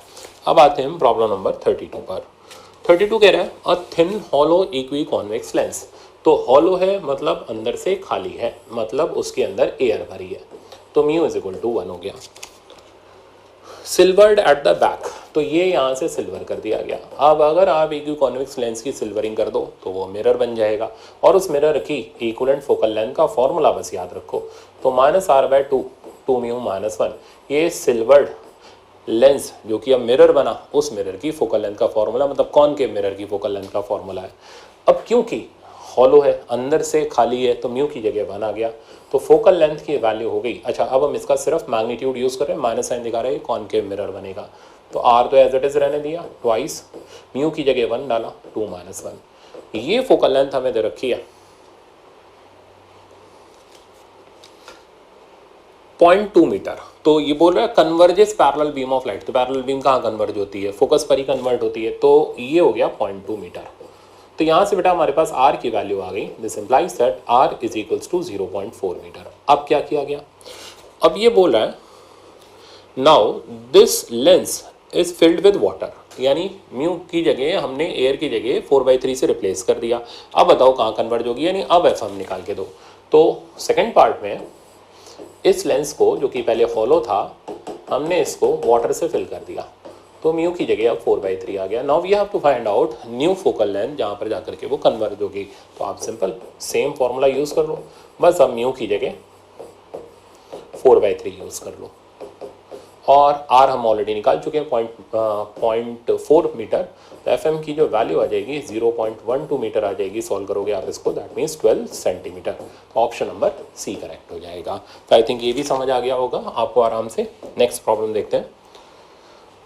अब आते हैं प्रॉब्लम नंबर 32 पर। 32 कह रहा है a thin hollow equi convex lens. तो हॉलो है मतलब अंदर से खाली है, मतलब उसके अंदर एयर भरी है, तो म्यू इज इक्वल टू 1 हो गया। सिल्वर्ड एट द बैक, तो ये यहाँ से सिल्वर कर दिया गया। अब अगर आप इक्वी कॉन्वेक्स लेंस की सिल्वरिंग कर दो तो वो मिरर बन जाएगा, और उस मिरर की इक्विवेलेंट फोकल लेंथ का फॉर्मूला बस याद रखो, तो -r/2 2 म्यू -1। ये सिल्वर्ड लेंस जो कि अब मिरर बना, उस मिरर की फोकल लेंथ का फॉर्मूला, मतलब कॉनकेव मिरर की फोकल लेंथ का फॉर्मूला है। अब क्योंकि हॉलो है, अंदर से खाली है, तो म्यू की जगह 1 आ गया, तो फोकल लेंथ की वैल्यू हो गई। अच्छा, अब हम इसका सिर्फ मैग्नीट्यूड यूज़ कर रहे हैं, माइनस साइन दिखा रहे हैं, कॉनकेव मिरर बनेगा। तो आर तो एज इट इज रहने दिया, ट्वाइस म्यू की जगह 1 डाला, 2 - 1। ये फोकल लेंथ हमें दे रखी है 0.2 मीटर। तो ये बोल रहा है converges parallel beam of light. तो पैरेलल बीम कहाँ कन्वर्ज होती है? फोकस पर ही कन्वर्ट होती है, तो ये हो गया 0.2 मीटर। तो यहाँ से बेटा हमारे पास r की वैल्यू आ गई। This implies that r is equals to 0.4 metre. अब क्या किया गया? अब ये बोल रहा है now this lens is filled with water, यानी म्यू की जगह हमने एयर की जगह 4/3 से रिप्लेस कर दिया। अब बताओ कहाँ कन्वर्ज होगी, यानी अब एफ हम निकाल के दो। तो सेकेंड पार्ट में इस लेंस को, जो कि पहले हॉलो था, हमने इसको वाटर से फिल कर दिया, तो म्यू की जगह अब 4/3 आ गया। Now we have to find out new focal length जहाँ पर जाकर के वो कन्वर्ज होगी। तो आप सिंपल सेम फॉर्मूला यूज़ कर लो, बस अब म्यू की जगह 4/3 यूज़ कर लो, और आर हम ऑलरेडी निकाल चुके हैं 0.4 मीटर। तो एफ एम की जो वैल्यू आ जाएगी 0.12 मीटर आ जाएगी। सॉल्व करोगे आप इसको, दैट मीन्स 12 सेंटीमीटर। तो ऑप्शन नंबर सी करेक्ट हो जाएगा। तो आई थिंक ये भी समझ आ गया होगा आपको आराम से। नेक्स्ट प्रॉब्लम देखते हैं।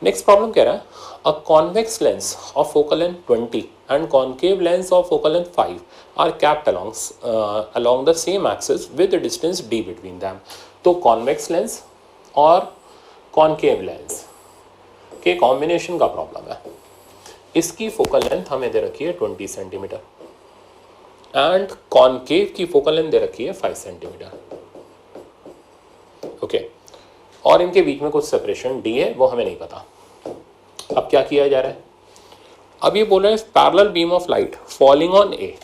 नेक्स्ट प्रॉब्लम कह रहा है a convex lens of focal length 20 and concave lens of focal length 5 are capped along the same axis with the distance d between them। तो कॉन्वेक्स लेंस और कॉन्केव लेंस के combination का problem है। इसकी focal length हमें दे रखी है 20 centimetre and concave की फोकल लेंथ दे रखी है 5 सेंटीमीटर। ओके, और इनके बीच में कुछ सेपरेशन d है, वो हमें नहीं पता। अब क्या किया जा रहा है? अब ये बोल रहे हैं parallel beam of light falling on A.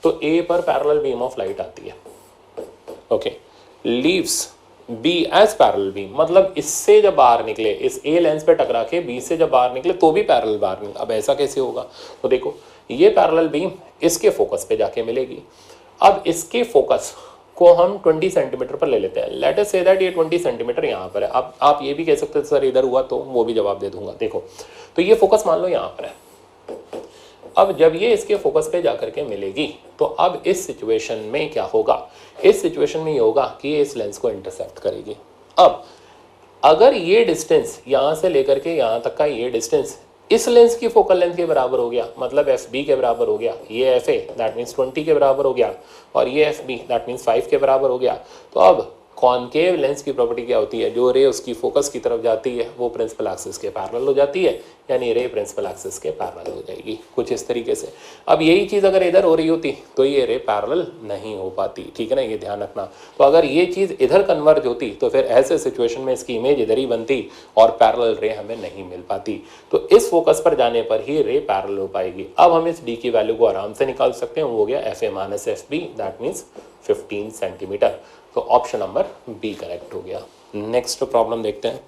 तो ए पर पैरेलल बीम ऑफ लाइट आती है, okay, leaves B as parallel beam, मतलब इससे जब बाहर निकले, इस ए लेंस पे टकरा के बी से जब बाहर निकले तो भी पैरेलल बाहर निकले। अब ऐसा कैसे होगा? तो देखो, ये पैरेलल बीम इसके फोकस पे जाके मिलेगी। अब इसके फोकस को हम 20 सेंटीमीटर पर ले लेते हैं। लेट अस से दैट ये 20 सेंटीमीटर यहाँ पर है। अब आप ये भी कह सकते हैं सर इधर हुआ, तो वो भी जवाब दे दूंगा। देखो, तो ये फोकस मान लो यहाँ पर है। अब जब ये इसके फोकस पे जाकर के मिलेगी, तो अब इस सिचुएशन में क्या होगा? इस सिचुएशन में ये होगा कि ये इस लेंस को इंटरसेप्ट करेगी। अब अगर ये डिस्टेंस यहाँ से लेकर के यहाँ तक का ये डिस्टेंस इस लेंस की फोकल लेंथ के बराबर हो गया, मतलब एफ बी के बराबर हो गया, ये एफ ए दैट मीन्स 20 के बराबर हो गया, और ये एफ बी दैट मीन्स 5 के बराबर हो गया। तो अब कॉनकेव लेंस की प्रॉपर्टी क्या होती है? जो रे उसकी फोकस की तरफ जाती है वो प्रिंसिपल एक्सिस के पैरेलल हो जाती है, यानी रे प्रिंसिपल एक्सिस के पैरेलल हो जाएगी, कुछ इस तरीके से। अब यही चीज़ अगर इधर हो रही होती तो ये रे पैरेलल नहीं हो पाती, ठीक है ना, ये ध्यान रखना। तो अगर ये चीज़ इधर कन्वर्ज होती तो फिर ऐसे सिचुएशन में इसकी इमेज इधर ही बनती और पैरेलल रे हमें नहीं मिल पाती। तो इस फोकस पर जाने पर ही रे पैरेलल हो पाएगी। अब हम इस डी की वैल्यू को आराम से निकाल सकते हैं, वो हो गया F A minus F B that means 15 centimetre. तो ऑप्शन नंबर बी करेक्ट हो गया। नेक्स्ट प्रॉब्लम देखते हैं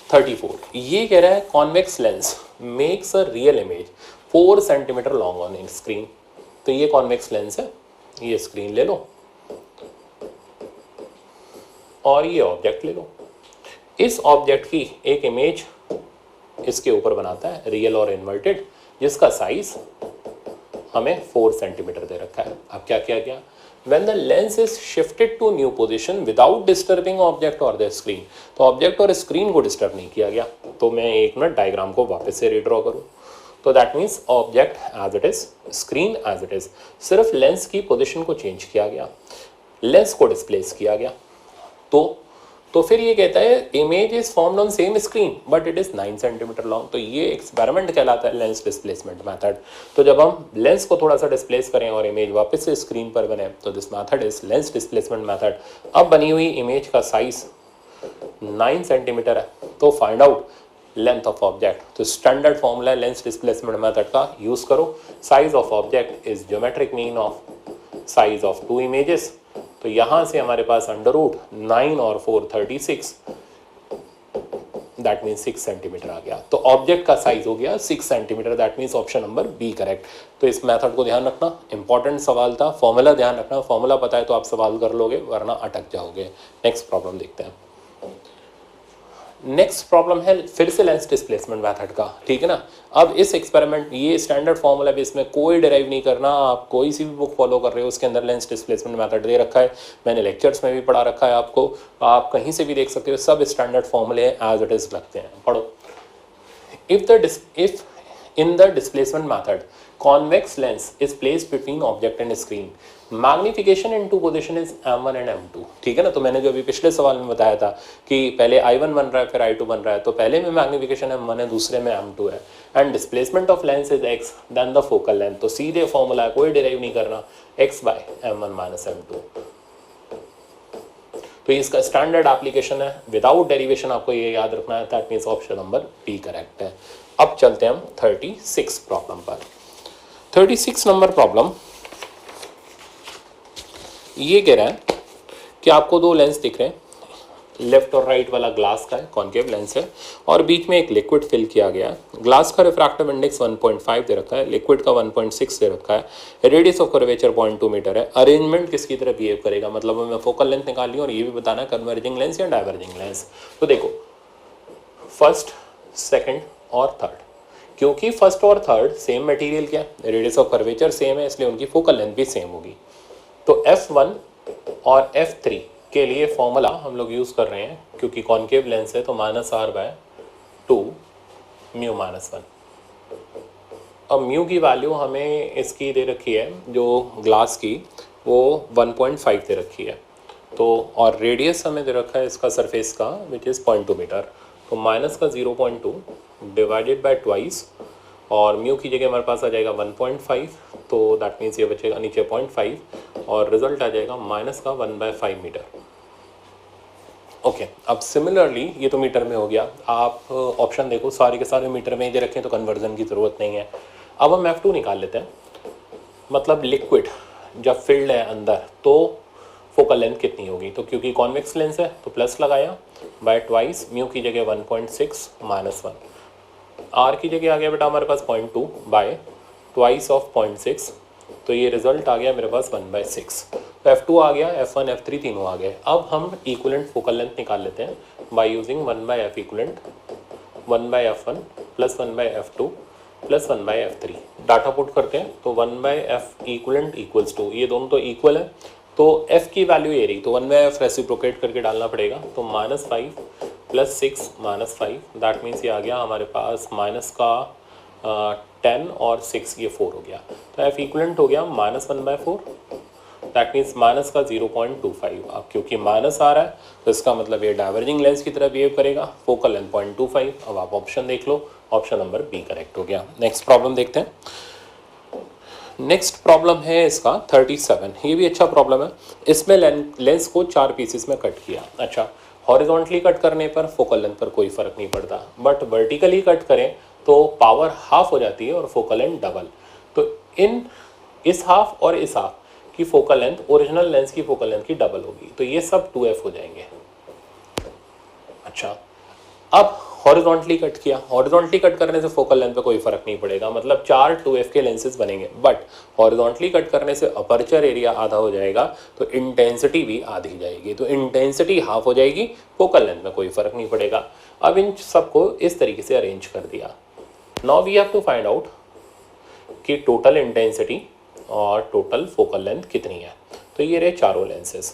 34। ये कह रहा है convex lens makes a real image 4 centimetre long on in screen. तो ये कॉन्वेक्स लेंस है, ये स्क्रीन ले लो और ये ऑब्जेक्ट ले लो। इस ऑब्जेक्ट की एक इमेज इसके ऊपर बनाता है, रियल और इन्वर्टेड, जिसका साइज हमें 4 सेंटीमीटर दे रखा है। अब क्या किया गया? When the lens is shifted to new position without disturbing object or the screen, तो ऑब्जेक्ट और स्क्रीन को डिस्टर्ब नहीं किया गया। तो मैं एक मिनट डायग्राम को वापस से रीड्रॉ करूं, तो that means object as it is, screen as it is, सिर्फ लेंस की पोजिशन को चेंज किया गया, लेंस को डिस्प्लेस किया गया। तो तो फिर ये कहता है image is formed on same screen but it is 9 centimetre long. तो ये एक्सपेरिमेंट कहलाता है लेंस डिस्प्लेसमेंट मेथड। तो जब हम लेंस को थोड़ा सा डिस्प्लेस करें और इमेज वापस से स्क्रीन पर बने तो this method is lens displacement method. अब बनी हुई इमेज का साइज 9 सेंटीमीटर है, तो find out length of object. तो स्टैंडर्ड फॉर्मूला है लेंस डिस्प्लेसमेंट मेथड का, यूज करो। Size of object is geometric mean of size of two images. तो यहां से हमारे पास अंडर रूट 9 और 4 36, दैट मीन्स 6 सेंटीमीटर आ गया। तो ऑब्जेक्ट का साइज हो गया 6 centimetre, that means option number B correct. तो इस मेथड को ध्यान रखना, इंपॉर्टेंट सवाल था। फॉर्मूला ध्यान रखना, फॉर्मूला पता है तो आप सवाल कर लोगे वरना अटक जाओगे। नेक्स्ट प्रॉब्लम देखते हैं। नेक्स्ट प्रॉब्लम है फिर से लेंस डिस्प्लेसमेंट मेथड का, ठीक है ना। अब इस एक्सपेरिमेंट, ये स्टैंडर्ड फॉर्मूला भी, इसमें कोई डिराइव नहीं करना। आप कोई सी भी बुक फॉलो कर रहे हो उसके अंदर लेंस डिस्प्लेसमेंट मेथड दे रखा है, मैंने लेक्चर्स में भी पढ़ा रखा है आपको, आप कहीं से भी देख सकते हो। सब स्टैंडर्ड फॉर्मूले एज इट इज लगते हैं, पढ़ो। if in the displacement method convex lens is placed between object and screen, magnification in two position is m1 and m2, ठीक है ना। तो मैंने जो अभी पिछले सवाल में बताया था कि पहले i1 बन रहा है फिर i2 बन रहा है, तो पहले में मैग्निफिकेशन m1 है, दूसरे में m2 है, and displacement of lens is x then the focal length. तो सीधे फॉर्मूला है, कोई डिराइव नहीं करना, x bye m1 minus m2। तो इसका स्टैंडर्ड एप्लीकेशन है, विदाउट डेरिवेशन आपको ये याद रखना है, that means option number B correct है। अब चलते हैं हम 36 प्रॉब्लम पर। 36 नंबर प्रॉब्लम ये कह रहा है कि आपको दो लेंस दिख रहे हैं, लेफ्ट और राइट वाला ग्लास का है, कॉन्केव लेंस है, और बीच में एक लिक्विड फिल किया गया है। ग्लास का रिफ्रैक्टिव इंडेक्स 1.5 दे रखा है, लिक्विड का 1.6 दे रखा है, रेडियस ऑफ कर्वेचर 0.2 मीटर है। अरेंजमेंट किसकी तरह बिहेव करेगा, मतलब हमें फोकल लेंथ निकालनी है और ये भी बताना है कन्वर्जिंग लेंस या डाइवर्जिंग लेंस। तो देखो फर्स्ट, सेकेंड और थर्ड, क्योंकि फर्स्ट और थर्ड सेम मटेरियल क्या है, रेडियस ऑफ कर्वेचर सेम है, इसलिए उनकी फोकल लेंथ भी सेम होगी। तो F1 और F3 के लिए फॉर्मूला हम लोग यूज़ कर रहे हैं, क्योंकि कॉन्केव लेंस है तो -r/2 म्यू -1। अब म्यू की वैल्यू हमें इसकी दे रखी है, जो ग्लास की, वो 1.5 दे रखी है। तो और रेडियस हमें दे रखा है इसका सरफेस का, विच इज़ 0.2 मीटर। तो माइनस का 0.2 डिवाइडेड बाय ट्वाइस, और म्यू की जगह हमारे पास आ जाएगा 1.5, तो दैट मीन्स ये बचेगा नीचे 0.5 और रिजल्ट आ जाएगा माइनस का 1/5 मीटर। ओके, अब सिमिलरली ये तो मीटर में हो गया, आप ऑप्शन देखो सारे के सारे मीटर में ही दे रखें तो कन्वर्जन की ज़रूरत नहीं है। अब हम F2 निकाल लेते हैं, मतलब लिक्विड जब फिल्ड है अंदर तो फोकल लेंथ कितनी होगी। तो क्योंकि कॉन्वेक्स लेंस है तो प्लस लगाया, बाय ट्वाइस, म्यू की जगह 1.6 -1, आर की जगह आ गया बेटा हमारे पास 0.2 बाय ट्वाइस ऑफ 0.6, तो ये रिजल्ट आ गया मेरे पास 1/6। तो F2 आ गया, F1 F3 तीनों आ गए। अब हम इक्विवेलेंट फोकल लेंथ निकाल लेते हैं by using 1/F equivalent, 1/F1 plus 1/F2 plus 1/F3। Data put करते हैं तो 1/F इक्विवेलेंट इक्वल्स टू, ये दोनों तो इक्वल है, तो F की वैल्यू ये रही, तो 1/F रेसिप्रोकेट करके डालना पड़ेगा। तो -5 प्लस 6 -5, दैट मीन्स ये आ गया हमारे पास माइनस का 10 और 6, ये 4 हो गया। तो F इक्विवेलेंट हो गया -1/4, दैट मीन्स माइनस का 0.25। अब क्योंकि माइनस आ रहा है तो इसका मतलब ये डाइवर्जिंग लेंस की तरह बिहेव करेगा, फोकल लेंथ 0.25। अब आप ऑप्शन देख लो, ऑप्शन नंबर बी करेक्ट हो गया। नेक्स्ट प्रॉब्लम देखते हैं। नेक्स्ट प्रॉब्लम है इसका 37, ये भी अच्छा प्रॉब्लम है। इसमें लेंस को 4 पीसेस में कट किया। अच्छा, हॉरिजॉन्टली कट करने पर फोकल लेंथ पर कोई फर्क नहीं पड़ता, बट वर्टिकली कट करें तो पावर हाफ हो जाती है और फोकल लेंथ डबल। तो इस हाफ और इस हाफ की फोकल लेंथ ओरिजिनल लेंस की फोकल लेंथ की डबल होगी, तो ये सब 2f हो जाएंगे। अच्छा, अब हॉरिजॉन्टली कट किया, हॉरिजॉन्टली कट करने से फोकल लेंथ पे कोई फर्क नहीं पड़ेगा, मतलब 4 2f के लेंसेज बनेंगे, बट हॉरिजॉन्टली कट करने से अपर्चर एरिया आधा हो जाएगा तो इंटेंसिटी भी आधी जाएगी, तो इंटेंसिटी हाफ हो जाएगी, फोकल लेंथ में कोई फर्क नहीं पड़ेगा। अब इन सबको इस तरीके से अरेंज कर दिया। Now we have to find out कि टोटल इंटेंसिटी और टोटल फोकल लेंथ कितनी है। तो ये रहे चारों लेंसेज,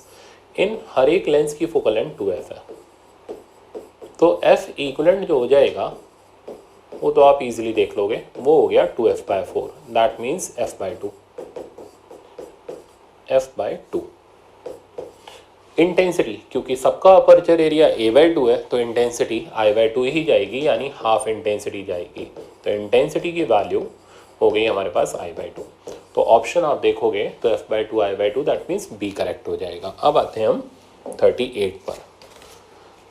इन हर एक लेंस की फोकल लेंथ 2f है, तो F इक्विवेलेंट जो हो जाएगा वो तो आप इजीली देख लोगे, वो हो गया 2f/4, that means f/2। Intensity, क्योंकि सबका अपर्चर एरिया a/2 है तो इंटेंसिटी I/2 ही जाएगी, यानी हाफ इंटेंसिटी जाएगी। तो इंटेंसिटी की वैल्यू हो गई हमारे पास I/2। तो ऑप्शन आप देखोगे तो f/2 I/2, that means B correct हो जाएगा। अब आते हैं हम 38 पर।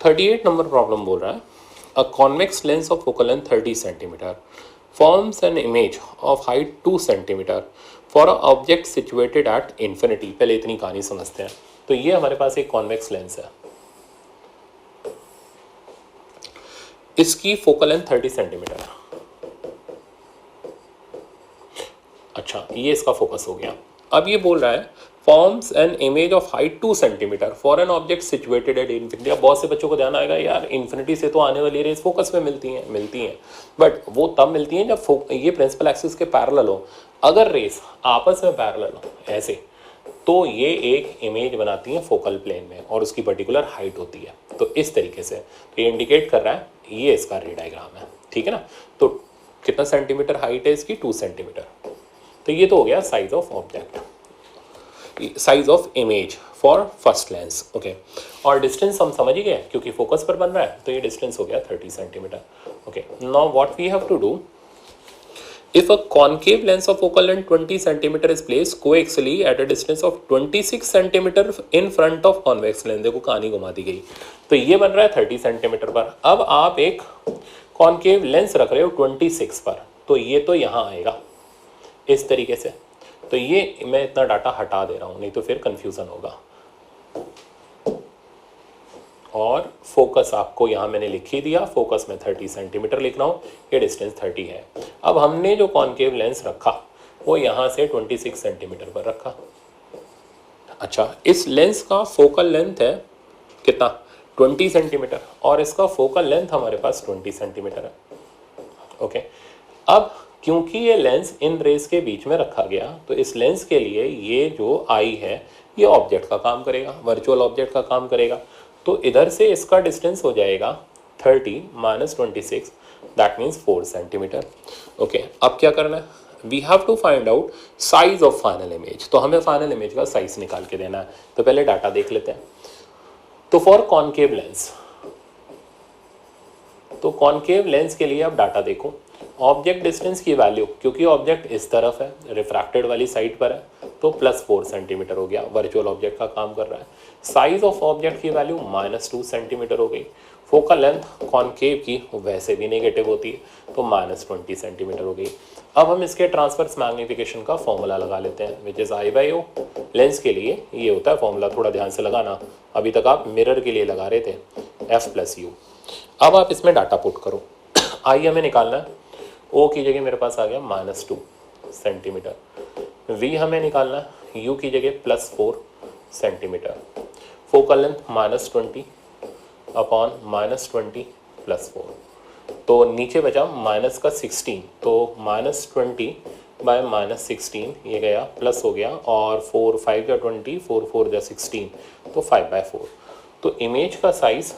38 नंबर प्रॉब्लम बोल रहा है a convex lens of focal length 30 centimetre forms an image of height 2 centimetre for a object situated at infinity. पहले इतनी कहानी समझते हैं। तो ये हमारे पास एक कॉन्वेक्स लेंस है, इसकी फोकल लेंथ 30 सेंटीमीटर। अच्छा, ये इसका फोकस हो गया। अब ये बोल रहा है forms an image of height 2 centimetre for an object situated at infinity. अब बहुत से बच्चों को ध्यान आएगा यार इन्फिनिटी से तो आने वाली रेज फोकस में मिलती हैं, बट वो तब मिलती हैं जब ये प्रिंसिपल एक्सिस के पैरेलल हो। अगर रेस आपस में पैरेलल हो ऐसे, तो ये एक इमेज बनाती है फोकल प्लेन में और उसकी पर्टिकुलर हाइट होती है। तो इस तरीके से तो ये इंडिकेट कर रहा है, ये इसका रे डायग्राम है, ठीक है ना। तो कितना सेंटीमीटर हाइट है इसकी, 2 सेंटीमीटर। तो ये तो हो गया size of object, size of image for first lens. Okay, और डिस्टेंस हम समझ ही गए क्योंकि फोकस पर बन रहा है, तो ये डिस्टेंस हो गया 30 centimetre. Okay, now what we have to do, if a concave lens of focal length 20 cm is placed coaxially at a distance of 26 cm in front of convex lens। देखो कहानी घुमा दी गई। तो ये बन रहा है 30 सेंटीमीटर पर। अब आप एक कॉन्केव लेंस रख रहे हो 26 पर, तो ये तो यहाँ आएगा इस तरीके से। तो ये मैं इतना डाटा हटा दे रहा हूँ, नहीं तो फिर कंफ्यूजन होगा। और फोकस आपको यहाँ मैंने लिख ही दिया, फोकस में 30 सेंटीमीटर लिख रहा हूँ, ये डिस्टेंस 30 है। अब हमने जो कॉन्केव लेंस रखा वो यहाँ से 26 सेंटीमीटर पर रखा। अच्छा, इस लेंस का फोकल लेंथ है कितना, 20 सेंटीमीटर, और इसका फोकल लेंथ हमारे पास 20 सेंटीमीटर है। ओके, अब क्योंकि ये लेंस इन रेस के बीच में रखा गया, तो इस लेंस के लिए ये जो आई है ये ऑब्जेक्ट का काम करेगा, वर्चुअल ऑब्जेक्ट का काम करेगा। तो इधर से इसका डिस्टेंस हो जाएगा 30 minus 26, that means 4 centimetre. Okay, अब क्या करना है, we have to find out size of final image. तो हमें फाइनल इमेज का साइज निकाल के देना है। तो पहले डाटा देख लेते हैं। तो फॉर कॉन्केव लेंस, तो कॉन्केव लेंस के लिए अब डाटा देखो। ऑब्जेक्ट डिस्टेंस की वैल्यू, क्योंकि ऑब्जेक्ट इस तरफ है, रिफ्रैक्टेड वाली साइड पर है, तो प्लस 4 सेंटीमीटर हो गया, वर्चुअल ऑब्जेक्ट का काम कर रहा है। साइज ऑफ ऑब्जेक्ट की वैल्यू -2 सेंटीमीटर हो गई। फोकल लेंथ कॉन्केव की वैसे भी नेगेटिव होती है, तो -20 सेंटीमीटर हो गई। अब हम इसके ट्रांसवर्स मैग्नीफिकेशन का फॉर्मूला लगा लेते हैं, विच इज़ I/O। लेंस के लिए ये होता है फॉर्मूला, थोड़ा ध्यान से लगाना, अभी तक आप मिरर के लिए लगा रहे थे, F+U। अब आप इसमें डाटा पुट करो। I हमें निकालना है, O की जगह मेरे पास आ गया -2 सेंटीमीटर, V हमें निकालना है, U की जगह +4 सेंटीमीटर, फोकल लेंथ -20 अपॉन -20 +4, तो नीचे बचा माइनस का 16, तो -20 बाय -16 ये गया, प्लस हो गया, और 4 5 या 20, 4 4 या 16, तो 5/4। तो इमेज का साइज़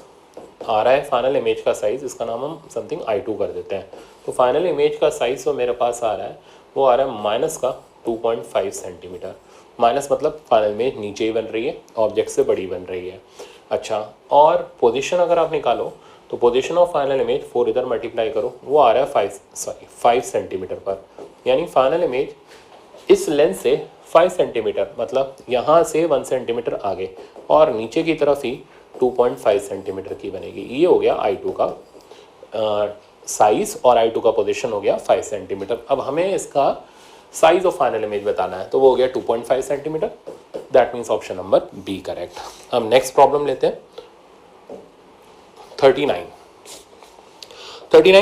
आ रहा है, फाइनल इमेज का साइज़, इसका नाम हम समथिंग I2 कर देते हैं। तो फाइनल इमेज का साइज़ जो मेरे पास आ रहा है वो आ रहा है माइनस का 2.5 सेंटीमीटर। माइनस मतलब फाइनल इमेज नीचे ही बन रही है, ऑब्जेक्ट से बड़ी बन रही है। अच्छा, और पोजीशन अगर आप निकालो तो पोजीशन ऑफ फाइनल इमेज 4 इधर मल्टीप्लाई करो, वो आ रहा है 5 सेंटीमीटर पर। यानी फाइनल इमेज इस लेंस से 5 सेंटीमीटर, मतलब यहाँ से 1 सेंटीमीटर आगे और नीचे की तरफ ही 2.5 सेंटीमीटर की बनेगी। ये हो गया I2 का साइज़, और I2 का पोजीशन हो गया 5 सेंटीमीटर। अब हमें इसका साइज ऑफ फाइनल इमेज बताना है, तो वो हो गया 2.5 centimetre, that means option number B correct. हम नेक्स्ट प्रॉब्लम लेते हैं 39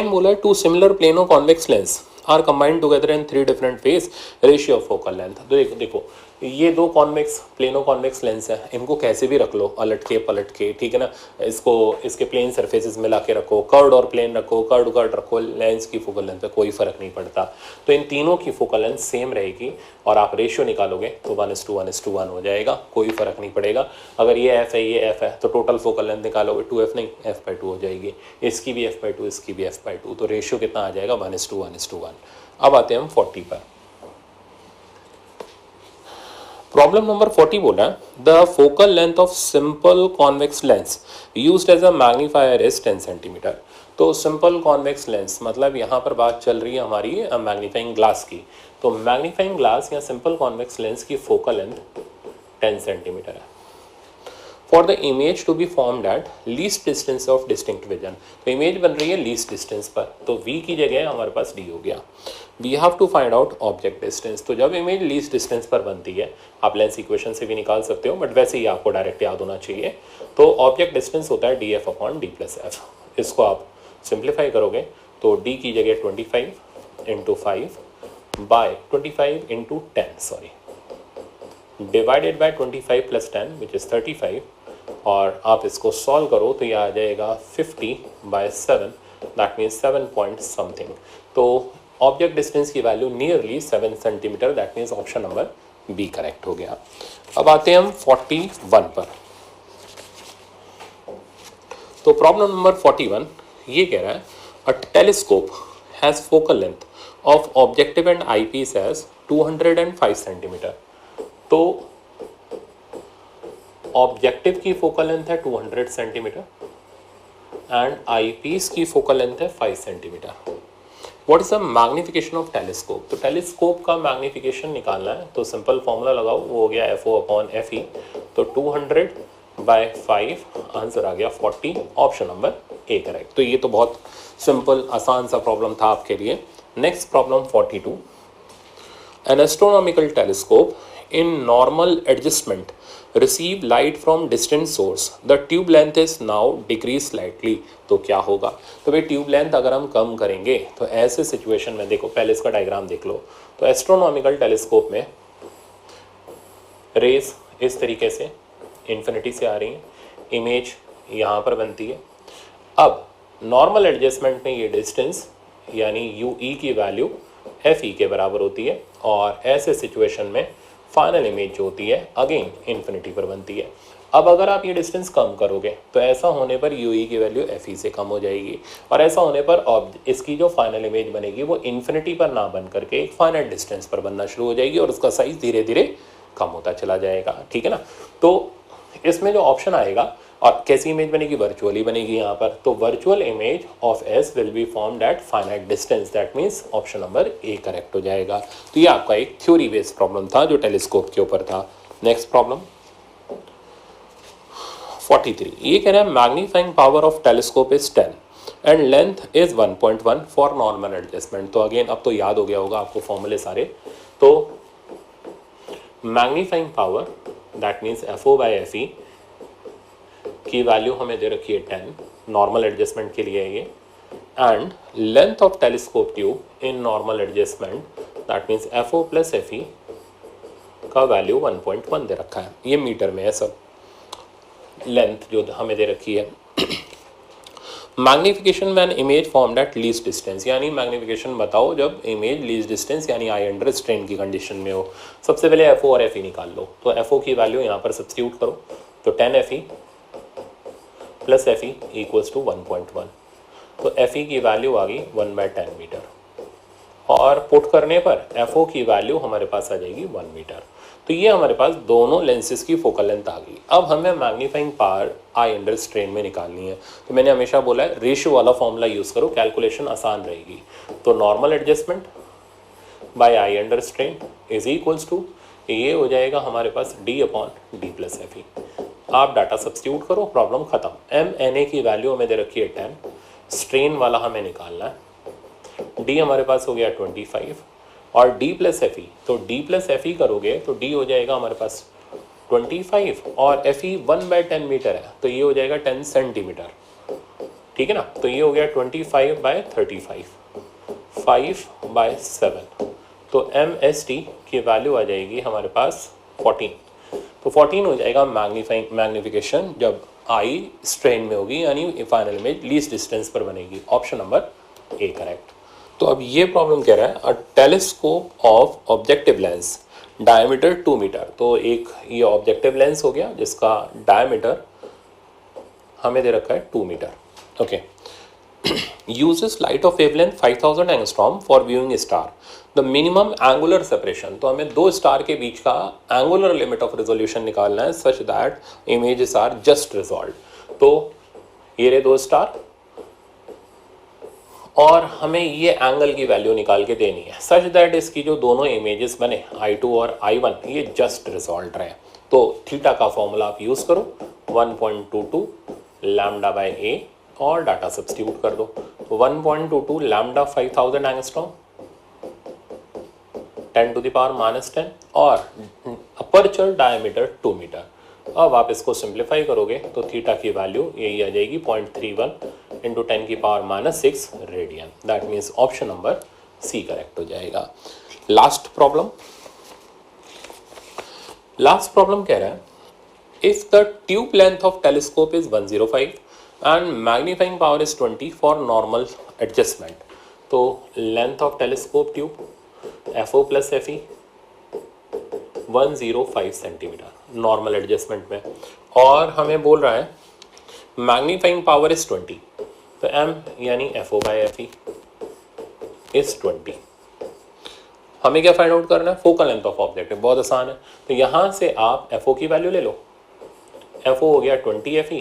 बोला है, two similar plano convex lens are combined together in 3 different phase ratio of focal length. तो देखो ये 2 कॉन्वेक्स प्लेनो कॉन्वेक्स लेंस है, इनको कैसे भी रख लो, अलट के, ठीक है ना। इसको इसके प्लेन सरफेसेस मिला के रखो, कर्ड और प्लेन रखो, कर्ड रखो, लेंस की फोकल लेंथ पे कोई फर्क नहीं पड़ता। तो इन तीनों की फोकल लेंथ सेम रहेगी, और आप रेशियो निकालोगे तो 1:1:1 हो जाएगा, कोई फर्क नहीं पड़ेगा। अगर ये F है ये F है, तो टोटल फोकल लेंथ निकालोगे 2F नहीं F/2 हो जाएगी, इसकी भी F/2 इसकी भी F/2, तो रेशियो कितना आ जाएगा 1:1:1। अब आते हैं हम 40 पर। प्रॉब्लम नंबर 40 बोला है the focal length of simple convex lens used as a magnifier is 10 centimetre. तो सिंपल कॉन्वेक्स लेंस मतलब यहाँ पर बात चल रही है हमारी मैग्नीफाइंग ग्लास की। तो मैग्नीफाइंग ग्लास या सिंपल कॉन्वेक्स लेंस की फोकल लेंथ 10 सेंटीमीटर है। For the image to be formed at least distance of distinct vision, तो इमेज बन रही है लीस्ट डिस्टेंस पर, तो v की जगह हमारे पास d हो गया। We have to find out object distance. तो जब इमेज लीस्ट डिस्टेंस पर बनती है, आप लेंस इक्वेशन से भी निकाल सकते हो, बट वैसे ही आपको डायरेक्ट याद होना चाहिए। तो ऑब्जेक्ट डिस्टेंस होता है df upon d plus f. इसको आप सिंप्लीफाई करोगे तो d की जगह 25 into 5 by 25 into 10 sorry divided by 25 plus 10 which is 35, और आप इसको सॉल्व करो तो ये आ जाएगा 50 by 7, that means 7 point something. तो ऑब्जेक्ट डिस्टेंस की value nearly 7 centimetre, that means option number B correct हो गया। अब आते हैं हम 41 पर। तो प्रॉब्लम नंबर 41 ये कह रहा है a telescope has focal length of objective and eyepiece as 205 centimetre. तो ऑब्जेक्टिव की फोकल लेंथ है 200 सेंटीमीटर एंड आई पीस की फोकल लेंथ है 5 centimetre. What is the magnification of telescope? तो टेलीस्कोप का मैग्निफिकेशन निकालना है तो सिंपल फॉर्मूला लगाओ, वो हो गया F O upon F E. तो 200 बाय 5, आंसर आ गया 40, ऑप्शन नंबर ए करेक्ट। तो ये तो बहुत सिंपल आसान सा प्रॉब्लम था आपके लिए। Next problem 42, N astronomical telescope in normal adjustment receive light from distant source, the tube length is now decreased slightly। तो क्या होगा? तो भाई ट्यूब लेंथ अगर हम कम करेंगे तो ऐसे सिचुएशन में देखो, पहले इसका डायग्राम देख लो। तो एस्ट्रोनॉमिकल टेलीस्कोप में रेज इस तरीके से इन्फिनिटी से आ रही है, इमेज यहाँ पर बनती है। अब नॉर्मल एडजस्टमेंट में ये डिस्टेंस यानी यू ई की वैल्यू एफ ई के बराबर होती है, और ऐसे सिचुएशन में फाइनल इमेज जो होती है अगेन इन्फिनिटी पर बनती है। अब अगर आप ये डिस्टेंस कम करोगे तो ऐसा होने पर यू ई की वैल्यू एफ ई से कम हो जाएगी, और ऐसा होने पर इसकी जो फाइनल इमेज बनेगी वो इन्फिनिटी पर ना बन करके एक फाइनल डिस्टेंस पर बनना शुरू हो जाएगी, और उसका साइज धीरे धीरे कम होता चला जाएगा। ठीक है ना? तो इसमें जो ऑप्शन आएगा, और कैसी इमेज बनेगी? वर्चुअली बनेगी यहाँ पर। तो virtual image of S will be formed eight finite distance, that means option number A correct हो जाएगा। तो ये आपका एक थ्योरी बेस्ड प्रॉब्लम था जो टेलीस्कोप के ऊपर था। नेक्स्ट प्रॉब्लम 43, ये कह रहा है magnifying power of telescope is 10 and length is 1.1 for normal adjustment. तो अगेन अब तो याद हो गया होगा आपको फॉर्मूले सारे। तो magnifying power that means F O by F E की वैल्यू हमें दे रखी है 10, नॉर्मल एडजस्टमेंट के लिए ये, and length of telescope tube in normal adjustment that means F O plus F E का वैल्यू 1.1 दे रखा है। ये मीटर में है सब लेंथ जो हमें दे रखी है। Magnification when image formed at least distance, यानी मैग्निफिकेशन बताओ जब इमेज लीस्ट डिस्टेंस यानी आई अंडर स्ट्रेन की कंडीशन में हो। सबसे पहले एफ ओ और एफ ई निकाल लो। तो एफ ओ की वैल्यू यहाँ पर सब्स्टिट्यूट करो, तो 10 F E plus F E equals to 1.1। तो एफ ई की वैल्यू आ गई 1/10 मीटर, और पुट करने पर एफ ओ की वैल्यू हमारे पास आ जाएगी 1 मीटर। तो ये हमारे पास दोनों लेंसेज की फोकल लेंथ आ गई। अब हमें मैग्नीफाइंग पावर आई अंडर स्ट्रेन में निकालनी है। तो मैंने हमेशा बोला है रेशियो वाला फॉर्मूला यूज़ करो, कैलकुलेशन आसान रहेगी। तो normal adjustment by eye under strain is equals to, ये हो जाएगा हमारे पास D upon D plus F e. आप डाटा सब्स्टिट्यूट करो, प्रॉब्लम खत्म। एम एन ए की वैल्यू हमें दे रखी है 10, स्ट्रेन वाला हमें निकालना है। डी हमारे पास हो गया 25 और डी प्लस एफ ई, तो डी प्लस एफ ई करोगे तो डी हो जाएगा हमारे पास 25 और एफ ई 1/10 मीटर है, तो ये हो जाएगा 10 सेंटीमीटर। ठीक है ना? तो ये हो गया 25/35, 5/7। तो एम एस टी की वैल्यू आ जाएगी हमारे पास 14। तो 14 हो जाएगा मैग्निफिकेशन जब आई स्ट्रेन में होगी, यानी फाइनल इमेज लीस्ट डिस्टेंस पर बनेगी। Option number A correct. तो अब ये प्रॉब्लम कह रहा है a telescope of objective lens diameter 2 metre. तो एक ये ऑब्जेक्टिव लेंस हो गया जिसका डायमीटर हमें दे रखा है 2 metre. Okay uses light of wavelength 5000 angstrom for viewing star. The minimum angular separation, तो हमें दो स्टार के बीच का angular limit of resolution निकालना है such that images are just resolved. तो ये रहे दो स्टार और हमें ये एंगल की वैल्यू निकाल के देनी है सच दैट इसकी जो दोनों इमेजेस बने I2 और I1 ये जस्ट रिजॉल्व रहे। तो थीटा का फॉर्मूला आप यूज़ करो 1.22 लैम्डा बाय ए और डाटा सब्स्टिट्यूट कर दो। तो 1.22 लैम्डा 5000 एंगस्ट्रॉम 10⁻⁻10 और अपर्चर डायमीटर 2 मीटर। अब आप इसको सिंप्लीफाई करोगे तो थीटा की वैल्यू यही आ जाएगी 0.31 into 10⁻⁶ radian. That means option number C correct हो जाएगा। लास्ट प्रॉब्लम कह रहा है if the tube length of telescope is 105 and magnifying power is 20 for normal adjustment. तो length of telescope tube FO plus FE 105 centimetre normal adjustment में, और हमें बोल रहा है मैग्नीफाइंग पावर इज 20। तो M यानी FO बाय FE इज 20। हमें क्या फाइंड आउट करना है? फोकल लेंथ ऑफ ऑब्जेक्ट है, बहुत आसान है। तो यहाँ से आप FO की वैल्यू ले लो, FO हो गया 20 FE,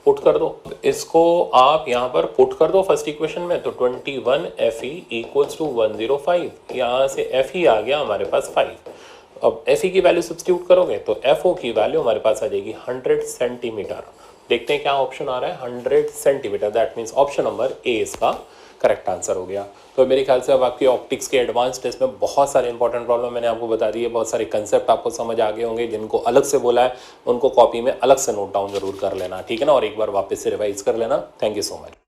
पुट कर दो। इसको आप यहाँ पर पुट कर दो फर्स्ट इक्वेशन में, तो 21 FE इक्वल्स टू 105। यहाँ से FE आ गया हमारे पास 5। अब FE की वैल्यू सब्स्टिट्यूट करोगे तो FO की वैल्यू हमारे पास आ जाएगी 100 सेंटीमीटर। देखते हैं क्या ऑप्शन आ रहा है, 100 centimetre. That means option number ए इसका करेक्ट आंसर हो गया। तो मेरे ख्याल से अब आपकी ऑप्टिक्स के एडवांस टेस्ट में बहुत सारे इंपॉर्टेंट प्रॉब्लम मैंने आपको बता दिए, बहुत सारे कंसेप्ट आपको समझ आ गए होंगे। जिनको अलग से बोला है उनको कॉपी में अलग से नोट डाउन जरूर कर लेना, ठीक है ना, और एक बार वापस से रिवाइज कर लेना। Thank you so much.